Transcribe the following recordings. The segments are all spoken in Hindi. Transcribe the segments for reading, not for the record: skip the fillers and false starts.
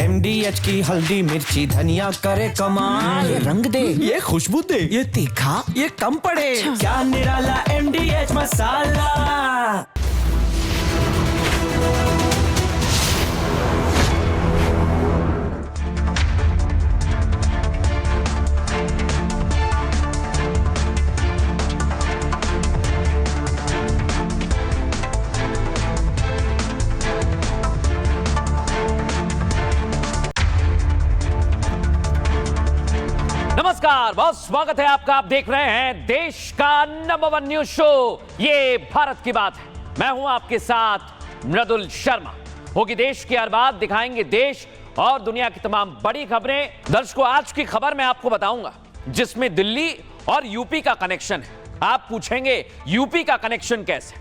MDH की हल्दी मिर्ची धनिया करे कमाल। ये रंग दे, ये खुशबू दे, ये तीखा, ये कम पड़े। क्या निराला MDH मसाला। नमस्कार, बहुत स्वागत है आपका। आप देख रहे हैं देश का नंबर 1 न्यूज शो, ये भारत की बात है। मैं हूं आपके साथ मृदुल शर्मा। होगी देश की हर बात, दिखाएंगे देश और दुनिया की तमाम बड़ी खबरें। दर्शकों, आज की खबर मैं आपको बताऊंगा जिसमें दिल्ली और यूपी का कनेक्शन है। आप पूछेंगे यूपी का कनेक्शन कैसे?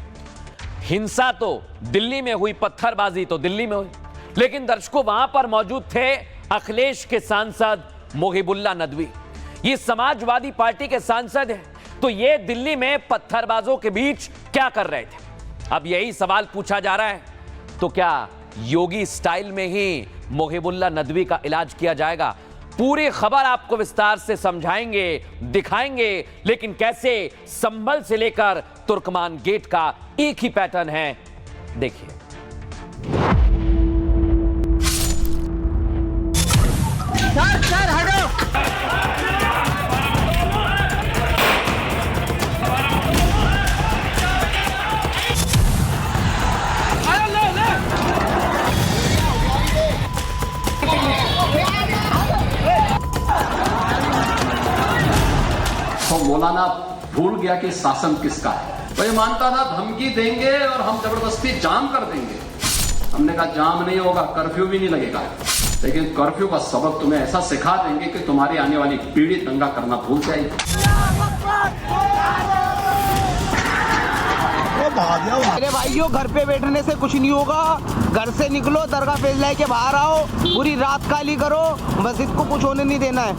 हिंसा तो दिल्ली में हुई, पत्थरबाजी तो दिल्ली में हुई, लेकिन दर्शकों वहां पर मौजूद थे अखिलेश के सांसद मोहिबुल्ला नदवी। ये समाजवादी पार्टी के सांसद हैं, तो ये दिल्ली में पत्थरबाजों के बीच क्या कर रहे थे? अब यही सवाल पूछा जा रहा है, तो क्या योगी स्टाइल में ही मोहिबुल्ला नदवी का इलाज किया जाएगा? पूरी खबर आपको विस्तार से समझाएंगे, दिखाएंगे, लेकिन कैसे संभल से लेकर तुर्कमान गेट का एक ही पैटर्न है, देखिए। सर हटो। तो मौलाना भूल गया कि शासन किसका है। तो ये मानता था धमकी देंगे और हम जबरदस्ती जाम कर देंगे। हमने कहा जाम नहीं होगा, कर्फ्यू भी नहीं लगेगा, लेकिन कर्फ्यू का सबक तुम्हें ऐसा सिखा देंगे कि तुम्हारी आने वाली पीढ़ी दंगा करना भूल जाएगी। अरे भाइयों, घर पे बैठने से कुछ नहीं होगा। घर से निकलो, दरगाह पे जाए के बाहर आओ, पूरी रात काली करो, मस्जिद को कुछ होने नहीं देना है।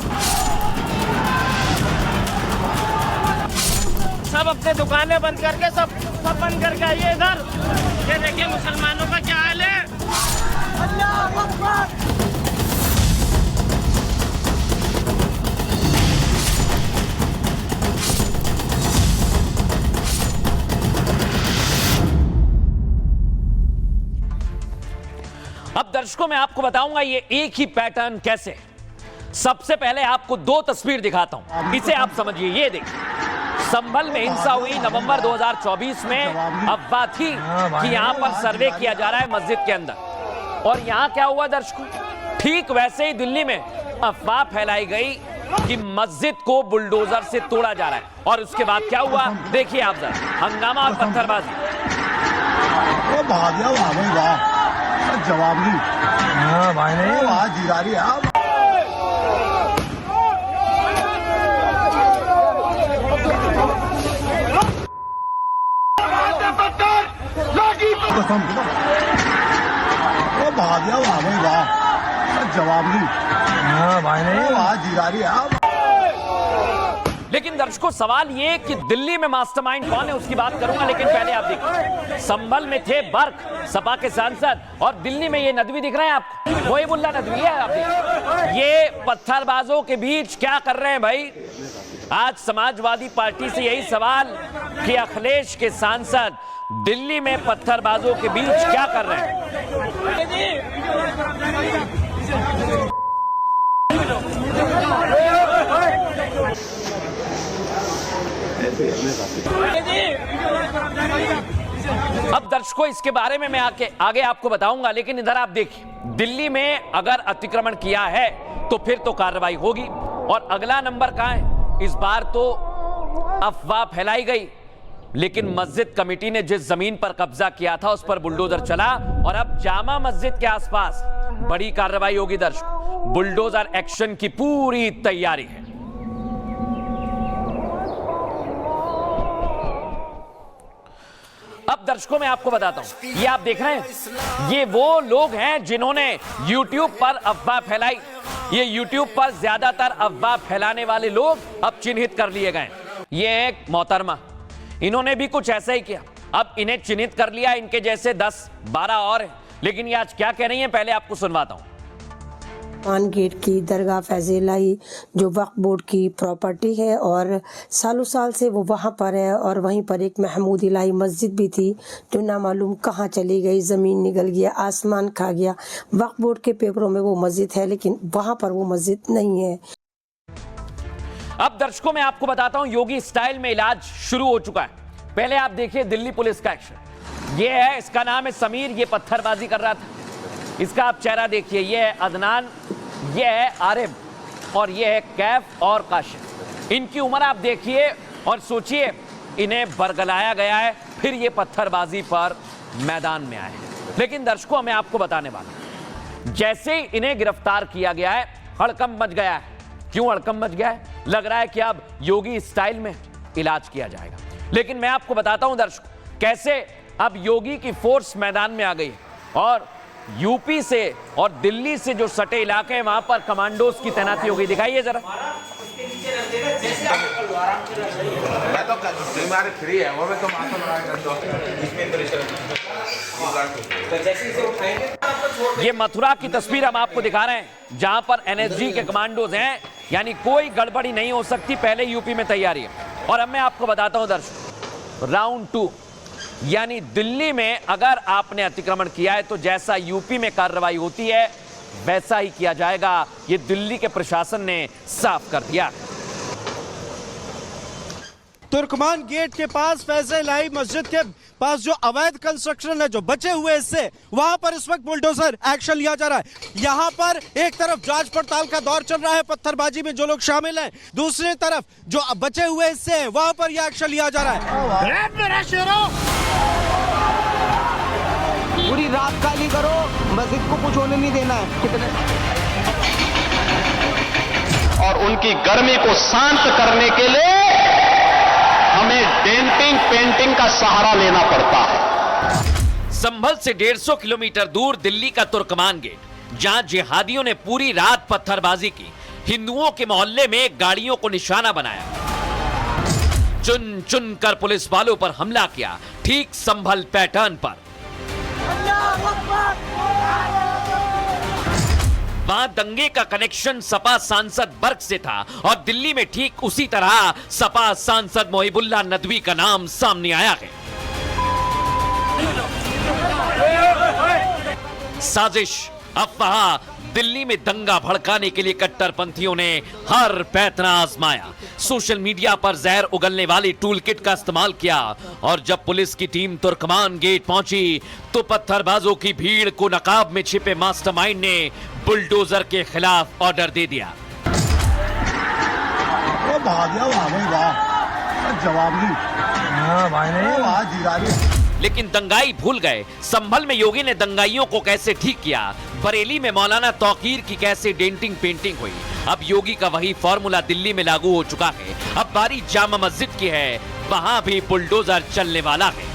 सब अपने दुकानें बंद करके सब बंद करके आइए इधर। ये देखिए मुसलमानों का क्या हाल है। अल्लाह अकबर। अब दर्शकों, मैं आपको बताऊंगा ये एक ही पैटर्न कैसे। सबसे पहले आपको दो तस्वीर दिखाता हूं, इसे आप समझिए। ये देखिए, संभल में हिंसा हुई नवंबर 2024 में। अफवाह थी कि यहां पर सर्वे किया जा रहा है मस्जिद के अंदर, और यहां क्या हुआ दर्शकों? ठीक वैसे ही दिल्ली में अफवाह फैलाई गई कि मस्जिद को बुलडोजर से तोड़ा जा रहा है, और उसके बाद क्या हुआ देखिए आप जरा। हंगामा और पत्थरबाजी। जवाब नहीं। हाँ भाई नहीं, जिरारी है। जवाब नहीं। हाँ भाई नहीं, जिरारी है। लेकिन दर्शकों, सवाल ये कि दिल्ली में मास्टरमाइंड कौन है उसकी बात करूंगा, लेकिन पहले आप देखिए, संभल में थे बर्क, सपा के सांसद, और दिल्ली में ये नदवी दिख रहे हैं आपको, मोहिबुल्ला नदवी है। आप देखिए, ये पत्थरबाजों के बीच क्या कर रहे हैं भाई? आज समाजवादी पार्टी से यही सवाल कि अखिलेश के सांसद दिल्ली में पत्थरबाजों के बीच क्या कर रहे हैं? अब दर्शकों, इसके बारे में मैं आगे आपको बताऊंगा, लेकिन इधर आप देखिए, दिल्ली में अगर अतिक्रमण किया है तो फिर तो कार्रवाई होगी। और अगला नंबर कहां है? इस बार तो अफवाह फैलाई गई, लेकिन मस्जिद कमेटी ने जिस जमीन पर कब्जा किया था उस पर बुलडोजर चला, और अब जामा मस्जिद के आसपास बड़ी कार्रवाई होगी दर्शकों। बुलडोजर एक्शन की पूरी तैयारी है। अब दर्शकों, मैं आपको बताता हूं, ये आप देख रहे हैं, ये वो लोग हैं जिन्होंने YouTube पर अफवाह फैलाई। ये YouTube पर ज्यादातर अफवाह फैलाने वाले लोग अब चिन्हित कर लिए गए। ये एक मोहतरमा, इन्होंने भी कुछ ऐसा ही किया। अब इन्हें चिन्हित कर लिया, इनके जैसे 10-12 और हैं। लेकिन ये आज क्या कह रही हैं, पहले आपको सुनवाता हूं। पान गेट की दरगाह फैज़लाई जो वक्फ बोर्ड की प्रॉपर्टी है और सालों साल से वो वहाँ पर है। और वहीं पर एक महमूद इलाही मस्जिद भी थी जो ना मालूम कहाँ चली गई, ज़मीन निगल गया, आसमान खा गया। वक्फ बोर्ड के पेपरों में वो मस्जिद है लेकिन वहाँ पर वो मस्जिद नहीं है। अब दर्शकों मैं आपको बताता हूं, योगी स्टाइल में इलाज शुरू हो चुका है। पहले आप देखिए दिल्ली पुलिस का एक्शन। ये है, इसका नाम है समीर, ये पत्थरबाजी कर रहा था। इसका आप चेहरा देखिए, ये है अदनान, ये है आरिफ और ये है कैफ और काशिफ। इनकी उम्र आप देखिए और सोचिए, इन्हें बरगलाया गया है, फिर ये पत्थरबाजी पर मैदान में आए। लेकिन दर्शकों मैं आपको बताने वाला, जैसे ही इन्हें गिरफ्तार किया गया है हड़कंप मच गया है। क्यों हड़कंप मच गया है? लग रहा है कि अब योगी स्टाइल में इलाज किया जाएगा। लेकिन मैं आपको बताता हूं दर्शकों, कैसे अब योगी की फोर्स मैदान में आ गई है और यूपी से और दिल्ली से जो सटे इलाके हैं वहां पर कमांडोज की तैनाती हो गई। दिखाइए जरा। मैं तो बीमारी फ्री है वो, मैं तो ये मथुरा की तस्वीर हम आपको दिखा रहे हैं जहां पर एनएसजी के कमांडोज हैं, यानी कोई गड़बड़ी नहीं हो सकती, पहले यूपी में तैयारी है। और अब मैं आपको बताता हूं दर्शकों, राउंड 2 यानी दिल्ली में अगर आपने अतिक्रमण किया है तो जैसा यूपी में कार्रवाई होती है वैसा ही किया जाएगा। ये दिल्ली के प्रशासन ने साफ कर दिया। तुर्कमान गेट के पास फैज़लाई मस्जिद के पास जो अवैध कंस्ट्रक्शन है, जो बचे हुए हिस्से, वहां पर इस वक्त बुलडोजर एक्शन लिया जा रहा है। यहां पर एक तरफ जांच पड़ताल का दौर चल रहा है पत्थरबाजी में जो लोग शामिल हैं, दूसरी तरफ जो बचे हुए हिस्से हैं वहां पर यह एक्शन लिया जा रहा है। पूरी रात काली करो, मस्जिद को कुछ होने नहीं देना है। कितने और उनकी गर्मी को शांत करने के लिए हमें डेंटिंग पेंटिंग का सहारा लेना पड़ता है। संभल से 150 किलोमीटर दूर दिल्ली का तुर्कमान गेट, जहां जिहादियों ने पूरी रात पत्थरबाजी की, हिंदुओं के मोहल्ले में गाड़ियों को निशाना बनाया, चुन चुन कर पुलिस वालों पर हमला किया, ठीक संभल पैटर्न पर। वहां दंगे का कनेक्शन सपा सांसद बर्क से था और दिल्ली में ठीक उसी तरह सपा सांसद मोहिबुल्लाह नदवी का नाम सामने आया है। साजिश, अफवाह, दिल्ली में दंगा भड़काने के लिए कट्टरपंथियों ने हर पैंतरा आजमाया, सोशल मीडिया पर जहर उगलने वाली टूल किट का इस्तेमाल किया और जब पुलिस की टीम तुर्कमान गेट पहुंची तो पत्थरबाजों की भीड़ को नकाब में छिपे मास्टरमाइंड ने बुलडोजर के खिलाफ ऑर्डर दे दिया। लेकिन दंगाई भूल गए संभल में योगी ने दंगाइयों को कैसे ठीक किया, बरेली में मौलाना तौकीर की कैसे डेंटिंग पेंटिंग हुई। अब योगी का वही फॉर्मूला दिल्ली में लागू हो चुका है। अब बारी जामा मस्जिद की है, वहां भी बुलडोजर चलने वाला है।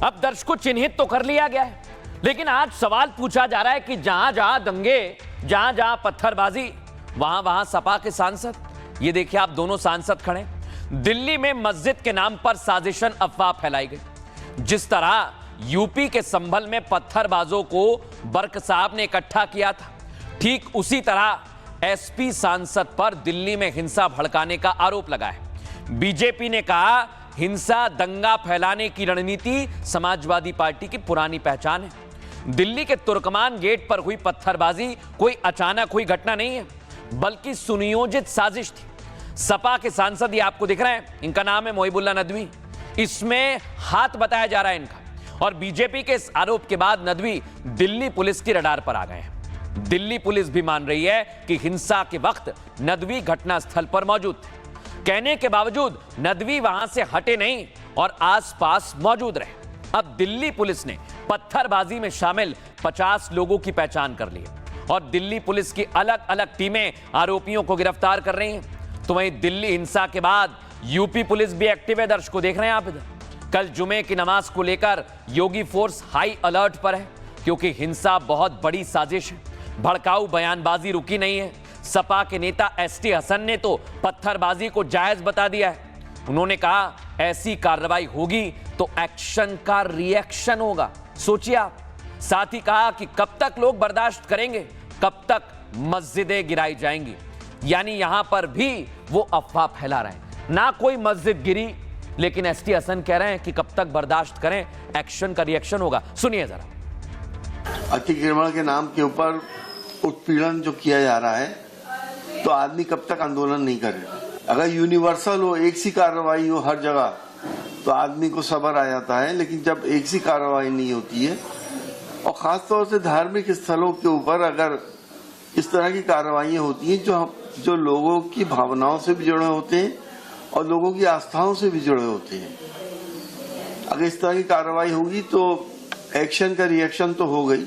अब दर्शकों चिन्हित तो कर लिया गया है, लेकिन आज सवाल पूछा जा रहा है कि जहां जहां दंगे, जहां जहां पत्थरबाजी, वहां वहां सपा के सांसद। ये देखिए आप दोनों सांसद खड़े। दिल्ली में मस्जिद के नाम पर साजिशन अफवाह फैलाई गई। जिस तरह यूपी के संभल में पत्थरबाजों को बर्क साहब ने इकट्ठा किया था, ठीक उसी तरह एसपी सांसद पर दिल्ली में हिंसा भड़काने का आरोप लगा है। बीजेपी ने कहा हिंसा दंगा फैलाने की रणनीति समाजवादी पार्टी की पुरानी पहचान है। दिल्ली के तुर्कमान गेट पर हुई पत्थरबाजी कोई अचानक हुई घटना नहीं है, बल्कि सुनियोजित साजिश थी। सपा के सांसद ये आपको दिख रहे हैं, इनका नाम है मोहिबुल्लाह नदवी, इसमें हाथ बताया जा रहा है इनका। और बीजेपी के इस आरोप के बाद नदवी दिल्ली पुलिस की रडार पर आ गए हैं। दिल्ली पुलिस भी मान रही है कि हिंसा के वक्त नदवी घटनास्थल पर मौजूद थे। कहने के बावजूद नदवी वहां से हटे नहीं और आसपास मौजूद रहे। अब दिल्ली पुलिस ने पत्थरबाजी में शामिल 50 लोगों की पहचान कर ली और दिल्ली पुलिस की अलग अलग टीमें आरोपियों को गिरफ्तार कर रही हैं। तो वहीं दिल्ली हिंसा के बाद यूपी पुलिस भी एक्टिव है। दर्शकों देख रहे हैं आप इधर, कल जुमे की नमाज को लेकर योगी फोर्स हाई अलर्ट पर है, क्योंकि हिंसा बहुत बड़ी साजिश है। भड़काऊ बयानबाजी रुकी नहीं है। सपा के नेता एसटी हसन ने तो पत्थरबाजी को जायज बता दिया है। उन्होंने कहा ऐसी कार्रवाई होगी तो एक्शन का रिएक्शन होगा। सोचिए आप, साथ ही कहा कि कब तक लोग बर्दाश्त करेंगे, कब तक मस्जिदें गिराई जाएंगी। यानी यहां पर भी वो अफवाह फैला रहे हैं। ना कोई मस्जिद गिरी, लेकिन एसटी हसन कह रहे हैं कि कब तक बर्दाश्त करें, एक्शन का रिएक्शन होगा। सुनिए जरा। अतिक्रमण के नाम के ऊपर उत्पीड़न जो किया जा रहा है, तो आदमी कब तक आंदोलन नहीं करेगा। अगर यूनिवर्सल हो, एक सी कार्रवाई हो हर जगह, तो आदमी को सब्र आ जाता है। लेकिन जब एक सी कार्रवाई नहीं होती है, और खासतौर से धार्मिक स्थलों के ऊपर अगर इस तरह की कार्रवाइयां होती हैं जो लोगों की भावनाओं से भी जुड़े होते हैं और लोगों की आस्थाओं से भी जुड़े होते हैं, अगर इस तरह की कार्रवाई होगी तो एक्शन का रिएक्शन तो हो गई।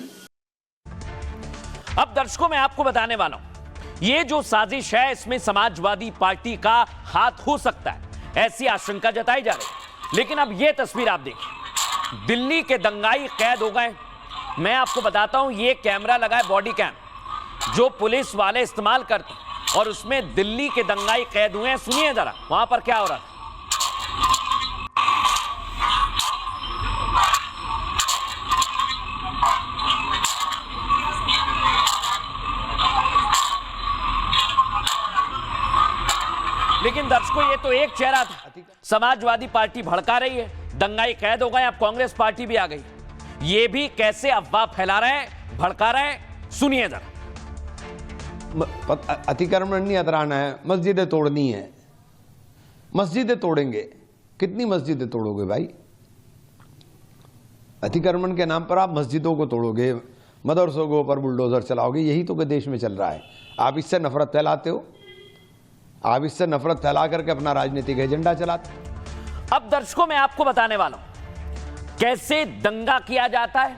अब दर्शकों मैं आपको बताने वाला हूं, ये जो साजिश है इसमें समाजवादी पार्टी का हाथ हो सकता है, ऐसी आशंका जताई जा रही है। लेकिन अब ये तस्वीर आप देखिए, दिल्ली के दंगाई कैद हो गए। मैं आपको बताता हूं, ये कैमरा लगा है बॉडी कैम, जो पुलिस वाले इस्तेमाल करते हैं, और उसमें दिल्ली के दंगाई कैद हुए हैं। सुनिए जरा वहां पर क्या हो रहा है। लेकिन दर्शकों ये तो एक चेहरा था, समाजवादी पार्टी भड़का रही है, दंगाई कैद हो गए, अब कांग्रेस पार्टी भी आ गई। ये भी कैसे अफवाह फैला रहे हैं, भड़का रहे हैं, सुनिए जरा। अतिक्रमण नहीं हटाना है, मस्जिदें तोड़नी है। मस्जिदें तोड़ेंगे, कितनी मस्जिदें तोड़ोगे भाई? अतिक्रमण के नाम पर आप मस्जिदों को तोड़ोगे, मदरसों के ऊपर बुलडोजर चलाओगे, यही तो देश में चल रहा है। आप इससे नफरत फैलाते हो, आप इससे नफरत फैला करके अपना राजनीतिक एजेंडा चलाते हो। अब दर्शकों मैं आपको बताने वाला हूं कैसे दंगा किया जाता है,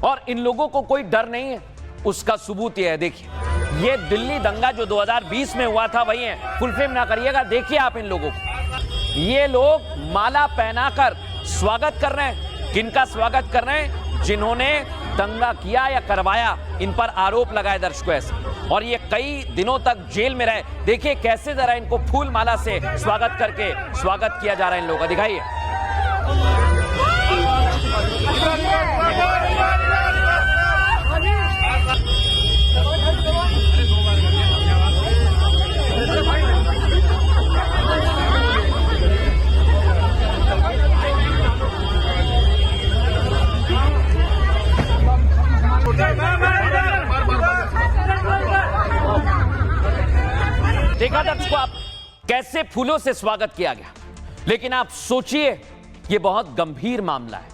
और इन लोगों को कोई डर नहीं है। उसका सबूत यह है, देखिए, ये दिल्ली दंगा जो 2020 में हुआ था वही है। फुल फ्रेम ना करिएगा, देखिए आप इन लोगों को। ये लोग माला पहनाकर स्वागत कर रहे हैं। किनका स्वागत कर रहे हैं? जिन्होंने दंगा किया या करवाया, इन पर आरोप लगाए दर्शकों ऐसे, और ये कई दिनों तक जेल में रहे। देखिए कैसे जरा इनको फूल माला से स्वागत करके स्वागत किया जा रहा है इन लोगों का, दिखाइए। देखा दर्शकों आप कैसे फूलों से स्वागत किया गया। लेकिन आप सोचिए, यह बहुत गंभीर मामला है।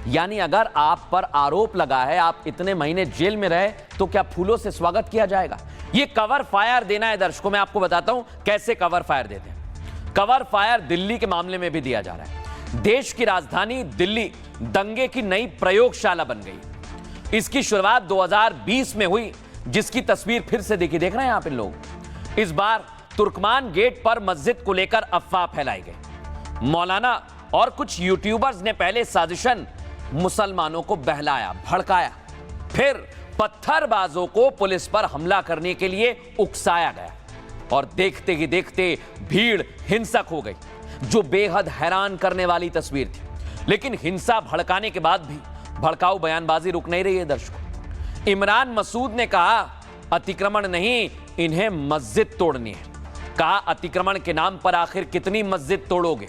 यानी अगर आप पर आरोप लगा है, आप इतने महीने जेल में रहे, तो क्या फूलों से स्वागत किया जाएगा? यह कवर फायर देना है दर्शकों। मैं आपको बताता हूं कैसे कवर फायर देते हैं। कवर फायर दिल्ली के मामले में भी दिया जा रहा है। देश की राजधानी दिल्ली दंगे की नई प्रयोगशाला बन गई। इसकी शुरुआत 2020 में हुई, जिसकी तस्वीर फिर से देखिए, देख रहे हैं आप इन लोग। इस बार तुर्कमान गेट पर मस्जिद को लेकर अफवाह फैलाई गई। मौलाना और कुछ यूट्यूबर्स ने पहले साजिशन मुसलमानों को बहलाया, भड़काया, फिर पत्थरबाजों को पुलिस पर हमला करने के लिए उकसाया गया, और देखते ही देखते भीड़ हिंसक हो गई, जो बेहद हैरान करने वाली तस्वीर थी। लेकिन हिंसा भड़काने के बाद भी भड़काऊ बयानबाजी रुक नहीं रही है दर्शकों। इमरान मसूद ने कहा अतिक्रमण नहीं, इन्हें मस्जिद तोड़नी है। कहा अतिक्रमण के नाम पर आखिर कितनी मस्जिद तोड़ोगे?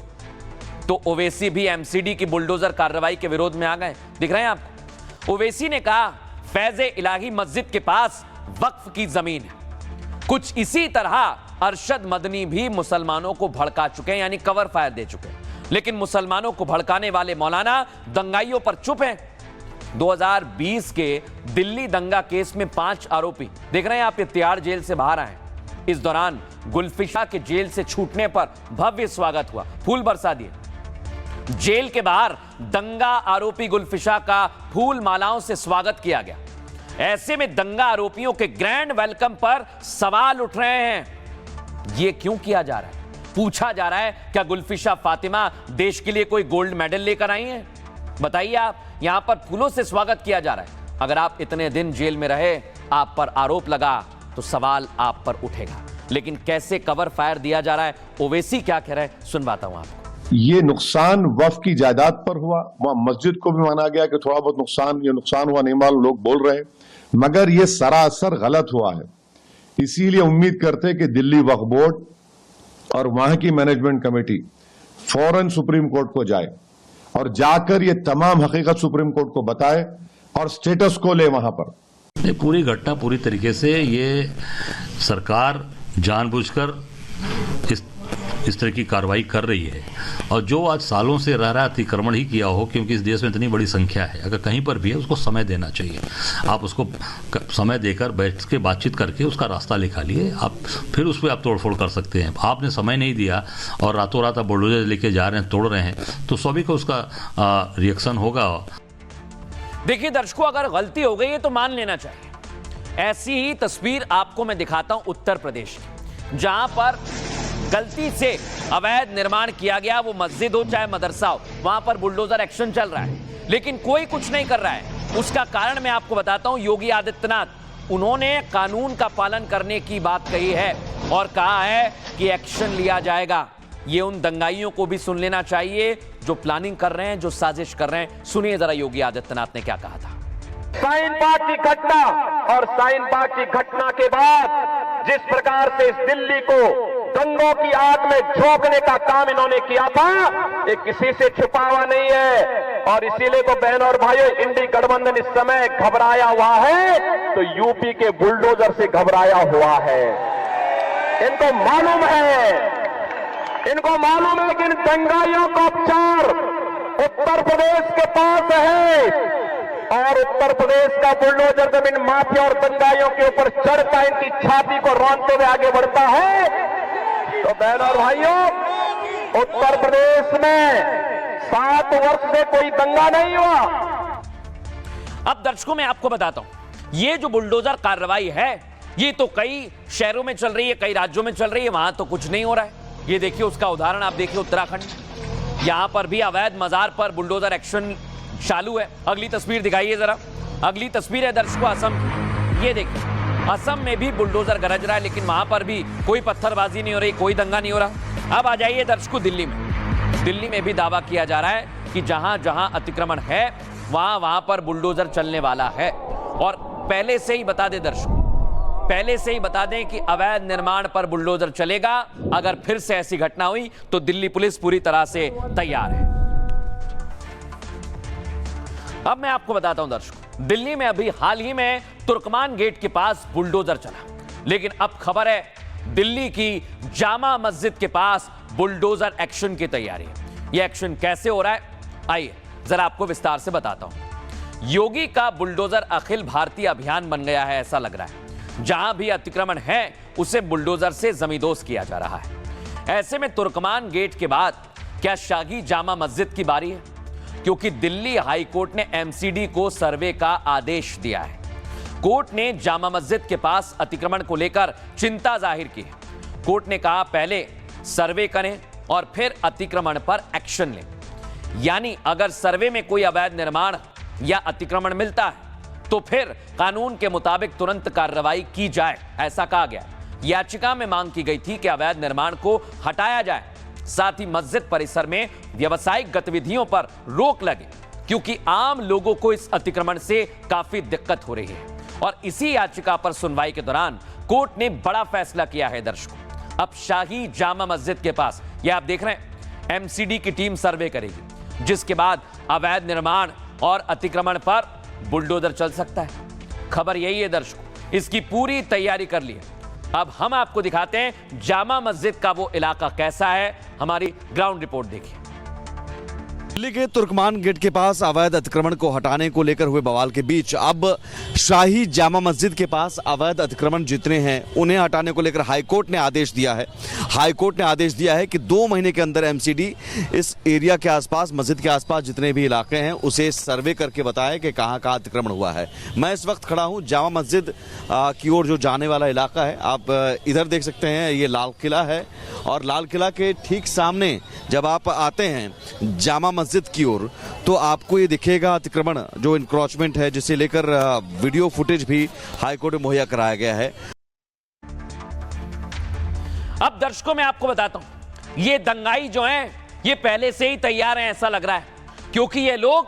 तो ओवैसी भी एमसीडी की बुलडोजर कार्रवाई के विरोध में आ गए, दिख रहे हैं आपको। ओवैसी ने कहा फैज़े इलाही मस्जिद के पास वक्फ की जमीन है। कुछ इसी तरह अरशद मदनी भी मुसलमानों को भड़का चुके हैं, यानी कवर फायर दे चुके हैं। लेकिन मुसलमानों को भड़काने वाले मौलाना दंगाइयों पर चुप हैं। 2020 के दिल्ली दंगा केस में 5 आरोपी, देख रहे हैं आप, ये तिहाड़ जेल से बाहर आए। इस दौरान गुलफिशा के जेल से छूटने पर भव्य स्वागत हुआ, फूल बरसा दिए। जेल के बाहर दंगा आरोपी गुलफिशा का फूल मालाओं से स्वागत किया गया। ऐसे में दंगा आरोपियों के ग्रैंड वेलकम पर सवाल उठ रहे हैं। यह क्यों किया जा रहा है? पूछा जा रहा है क्या गुलफिशा फातिमा देश के लिए कोई गोल्ड मेडल लेकर आई हैं? बताइए आप, यहां पर फूलों से स्वागत किया जा रहा है। अगर आप इतने दिन जेल में रहे, आप पर आरोप लगा, तो सवाल आप पर उठेगा। लेकिन कैसे कवर फायर दिया जा रहा है, ओवैसी क्या कह रहे हैं, सुनवाता हूं आपको। ये नुकसान वक्फ की जायदाद पर हुआ, वहां मस्जिद को भी माना गया कि थोड़ा बहुत नुकसान हुआ, नहीं मालूम, लोग बोल रहे हैं, मगर ये सरासर गलत हुआ है। इसीलिए उम्मीद करते हैं कि दिल्ली वक्फ बोर्ड और वहां की मैनेजमेंट कमेटी फौरन सुप्रीम कोर्ट को जाए और जाकर ये तमाम हकीकत सुप्रीम कोर्ट को बताए और स्टेटस को ले वहां पर। पूरी घटना पूरी तरीके से ये सरकार जानबूझकर इस तरह की कार्रवाई कर रही है, और जो आज सालों से रह रहा अतिक्रमण ही किया हो, क्योंकि इस देश में इतनी बड़ी संख्या है, अगर कहीं पर भी है उसको समय देना चाहिए। आप उसको समय देकर बैठ के बातचीत करके उसका रास्ता निकालिए, आप फिर उस पर आप तोड़फोड़ कर सकते हैं। आपने समय नहीं दिया और रातों रात आप बुलडोजर लेके जा रहे हैं, तोड़ रहे हैं, तो सभी को उसका रिएक्शन होगा। देखिए दर्शकों, अगर गलती हो गई है तो मान लेना चाहिए। ऐसी ही तस्वीर आपको मैं दिखाता हूं उत्तर प्रदेश की, जहां पर गलती से अवैध निर्माण किया गया, वो मस्जिद हो चाहे मदरसा हो, वहां पर बुलडोजर एक्शन चल रहा है, लेकिन कोई कुछ नहीं कर रहा है। उसका कारण मैं आपको बताता हूं, योगी आदित्यनाथ, उन्होंने कानून का पालन करने की बात कही है और कहा है कि एक्शन लिया जाएगा। ये उन दंगाइयों को भी सुन लेना चाहिए जो प्लानिंग कर रहे हैं, जो साजिश कर रहे हैं। सुनिए जरा योगी आदित्यनाथ ने क्या कहा था। शाहीन बाग की घटना और शाहीन बाग की घटना के बाद जिस प्रकार से इस दिल्ली को दंगों की आग में झोंकने का काम इन्होंने किया था, ये किसी से छुपा हुआ नहीं है। और इसीलिए तो बहन और भाइयों, इंडी गठबंधन इस समय घबराया हुआ है, तो यूपी के बुलडोजर से घबराया हुआ है। इनको मालूम है कि इन दंगाइयों का उपचार उत्तर प्रदेश के पास है, और उत्तर प्रदेश का बुलडोजर जब इन माफिया और दंगाइयों के ऊपर चढ़ता, इनकी छाती को रौंदते हुए आगे बढ़ता है, तो बहन और भाइयों, उत्तर प्रदेश में 7 वर्ष से कोई दंगा नहीं हुआ। अब दर्शकों मैं आपको बताता हूं, ये जो बुलडोजर कार्रवाई है, ये तो कई शहरों में चल रही है, कई राज्यों में चल रही है, वहां तो कुछ नहीं हो रहा है। ये देखिए, उसका उदाहरण आप देखिए उत्तराखंड, यहां पर भी अवैध मजार पर बुलडोजर एक्शन चालू है। अगली तस्वीर दिखाइए जरा। अगली तस्वीर है दर्शकों असम की। ये देखिए, असम में भी बुलडोजर गरज रहा है, लेकिन वहां पर भी कोई पत्थरबाजी नहीं हो रही, कोई दंगा नहीं हो रहा। अब आ जाइए दर्शकों दिल्ली में। दिल्ली में भी दावा किया जा रहा है कि जहां जहां अतिक्रमण है, वहां पर बुलडोजर चलने वाला है। और पहले से ही बता दें दर्शकों, पहले से ही बता दें कि अवैध निर्माण पर बुलडोजर चलेगा। अगर फिर से ऐसी घटना हुई तो दिल्ली पुलिस पूरी तरह से तैयार है। अब मैं आपको बताता हूं दर्शकों, दिल्ली में अभी हाल ही में तुर्कमान गेट के पास बुलडोजर चला, लेकिन अब खबर है दिल्ली की जामा मस्जिद के पास बुलडोजर एक्शन की तैयारी है। यह एक्शन कैसे हो रहा है, आइए जरा आपको विस्तार से बताता हूं। योगी का बुलडोजर अखिल भारतीय अभियान बन गया है, ऐसा लग रहा है। जहां भी अतिक्रमण है उसे बुलडोजर से जमींदोज किया जा रहा है। ऐसे में तुर्कमान गेट के बाद क्या शाही जामा मस्जिद की बारी है, क्योंकि दिल्ली हाई कोर्ट ने एमसीडी को सर्वे का आदेश दिया है। कोर्ट ने जामा मस्जिद के पास अतिक्रमण को लेकर चिंता जाहिर की है। कोर्ट ने कहा पहले सर्वे करें और फिर अतिक्रमण पर एक्शन लें, यानी अगर सर्वे में कोई अवैध निर्माण या अतिक्रमण मिलता है तो फिर कानून के मुताबिक तुरंत कार्रवाई की जाए, ऐसा कहा गया। याचिका में मांग की गई थी कि अवैध निर्माण को हटाया जाए, साथ ही मस्जिद परिसर में व्यावसायिक गतिविधियों पर रोक लगे, क्योंकि आम लोगों को इस अतिक्रमण से काफी दिक्कत हो रही है। और इसी याचिका पर सुनवाई के दौरान कोर्ट ने बड़ा फैसला किया है दर्शकों। अब शाही जामा मस्जिद के पास, यह आप देख रहे हैं, एमसीडी की टीम सर्वे करेगी, जिसके बाद अवैध निर्माण और अतिक्रमण पर बुलडोजर चल सकता है। खबर यही है दर्शकों, इसकी पूरी तैयारी कर ली है। अब हम आपको दिखाते हैं जामा मस्जिद का वो इलाका कैसा है। हमारी ग्राउंड रिपोर्ट देखिए। दिल्ली के तुर्कमान गेट के पास अवैध अतिक्रमण को हटाने को लेकर हुए बवाल के बीच अब शाही जामा मस्जिद के पास अवैध अतिक्रमण जितने हैं उन्हें हटाने को लेकर हाईकोर्ट ने आदेश दिया है। हाईकोर्ट ने आदेश दिया है कि 2 महीने के अंदर एमसीडी इस एरिया के आसपास, मस्जिद के आसपास जितने भी इलाके हैं उसे सर्वे करके बताए कि कहाँ कहाँ अतिक्रमण हुआ है। मैं इस वक्त खड़ा हूँ जामा मस्जिद की ओर जो जाने वाला इलाका है। आप इधर देख सकते हैं, ये लाल किला है और लाल किला के ठीक सामने जब आप आते हैं जामा मस्जिद की ओर तो आपको ये दिखेगा अतिक्रमण, जो इंक्रोचमेंट है, जिसे लेकर वीडियो फुटेज भी हाईकोर्ट में मुहैया कराया गया है। अब दर्शकों मैं आपको बताता हूं, ये दंगाई जो हैं ये पहले से ही तैयार हैं ऐसा लग रहा है, क्योंकि ये लोग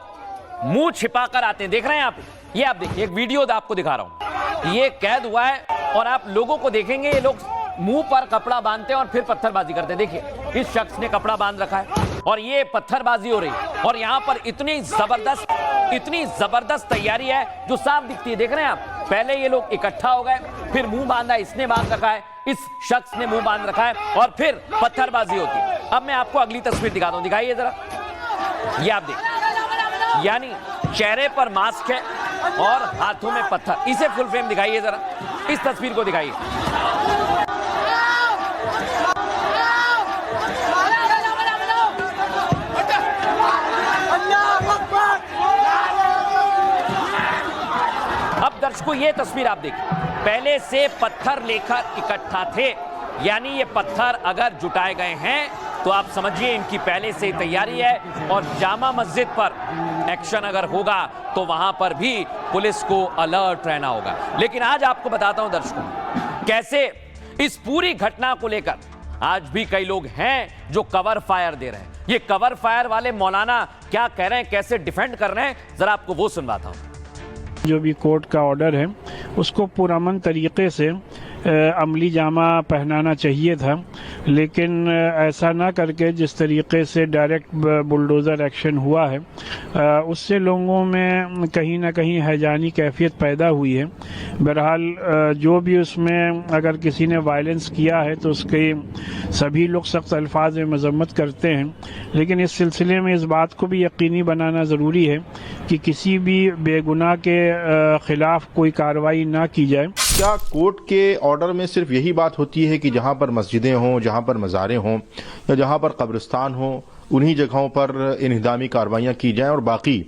मुंह छिपाकर आते हैं। देख रहे हैं आप, ये आप देखिए, एक वीडियो आपको दिखा रहा हूं, ये कैद हुआ है और आप लोगों को देखेंगे ये लोग मुंह पर कपड़ा बांधते हैं और फिर पत्थरबाजी करते हैं। देखिए इस शख्स ने कपड़ा बांध रखा है और ये पत्थरबाजी हो रही है और यहां पर इतनी जबरदस्त तैयारी है जो साफ दिखती है। देख रहे हैं आप, पहले ये लोग इकट्ठा हो गए, फिर मुंह बांधा, इसने बांध रखा है, इस शख्स ने मुंह बांध रखा है और फिर पत्थरबाजी होती है। अब मैं आपको अगली तस्वीर दिखाता हूं, दिखाइए जरा, ये आप देखिए, यानी चेहरे पर मास्क है और हाथों में पत्थर। इसे फुल फ्रेम दिखाइए जरा, इस तस्वीर को दिखाइए। अब दर्शकों ये तस्वीर आप देखिए, पहले से पत्थर लेकर इकट्ठा थे, यानी ये पत्थर अगर जुटाए गए हैं तो आप समझिए इनकी पहले से तैयारी है। और जामा मस्जिद पर एक्शन अगर होगा तो वहां पर भी पुलिस को अलर्ट रहना होगा। लेकिन आज आपको बताता हूं दर्शकों, कैसे इस पूरी घटना को लेकर आज भी कई लोग हैं जो कवर फायर दे रहे हैं। ये कवर फायर वाले मौलाना क्या कह रहे हैं, कैसे डिफेंड कर रहे हैं, जरा आपको वो सुनवाता हूं। जो भी कोर्ट का ऑर्डर है उसको पुरअमन तरीके से अमली जामा पहनाना चाहिए था, लेकिन ऐसा ना करके जिस तरीके से डायरेक्ट बुलडोज़र एक्शन हुआ है उससे लोगों में कहीं ना कहीं हैजानी कैफियत पैदा हुई है। बहरहाल जो भी उसमें अगर किसी ने वायलेंस किया है तो उसके सभी लोग सख्त अल्फाज में मजम्मत करते हैं, लेकिन इस सिलसिले में इस बात को भी यकीनी बनाना ज़रूरी है कि किसी भी बेगुनाह के खिलाफ कोई कार्रवाई ना की जाए। क्या कोर्ट के ऑर्डर में सिर्फ यही बात होती है कि जहां पर मस्जिदें हों, जहां पर मज़ारें हों या जहां पर कब्रिस्तान हों, उन्हीं जगहों पर इन्हिदामी कार्रवाइयाँ की जाएं और बाकी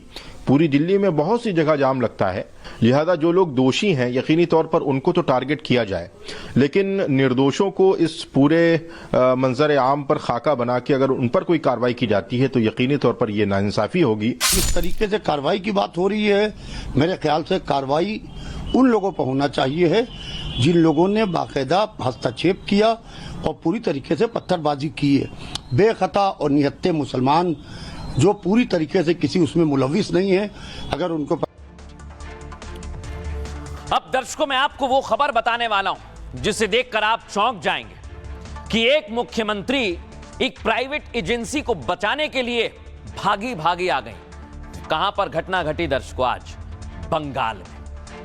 पूरी दिल्ली में बहुत सी जगह जाम लगता है, लिहाजा जो लोग दोषी हैं यकीनी तौर पर उनको तो टारगेट किया जाए, लेकिन निर्दोषों को इस पूरे मंजर आम पर खाका बना के अगर उन पर कोई कार्रवाई की जाती है तो यकीनी तौर पर यह नाइंसाफी होगी। इस तरीके से कार्रवाई की बात हो रही है, मेरे ख्याल से कार्रवाई उन लोगों पर होना चाहिए है जिन लोगों ने बाकायदा हस्तक्षेप किया और पूरी तरीके से पत्थरबाजी की है। बेखता और निहत्ते मुसलमान जो पूरी तरीके से किसी उसमें मुलविस नहीं है, अगर उनको अब दर्शकों मैं आपको वो खबर बताने वाला हूं जिसे देखकर आप चौंक जाएंगे कि एक मुख्यमंत्री एक प्राइवेट एजेंसी को बचाने के लिए भागी आ गई। कहां पर घटना घटी दर्शकों? आज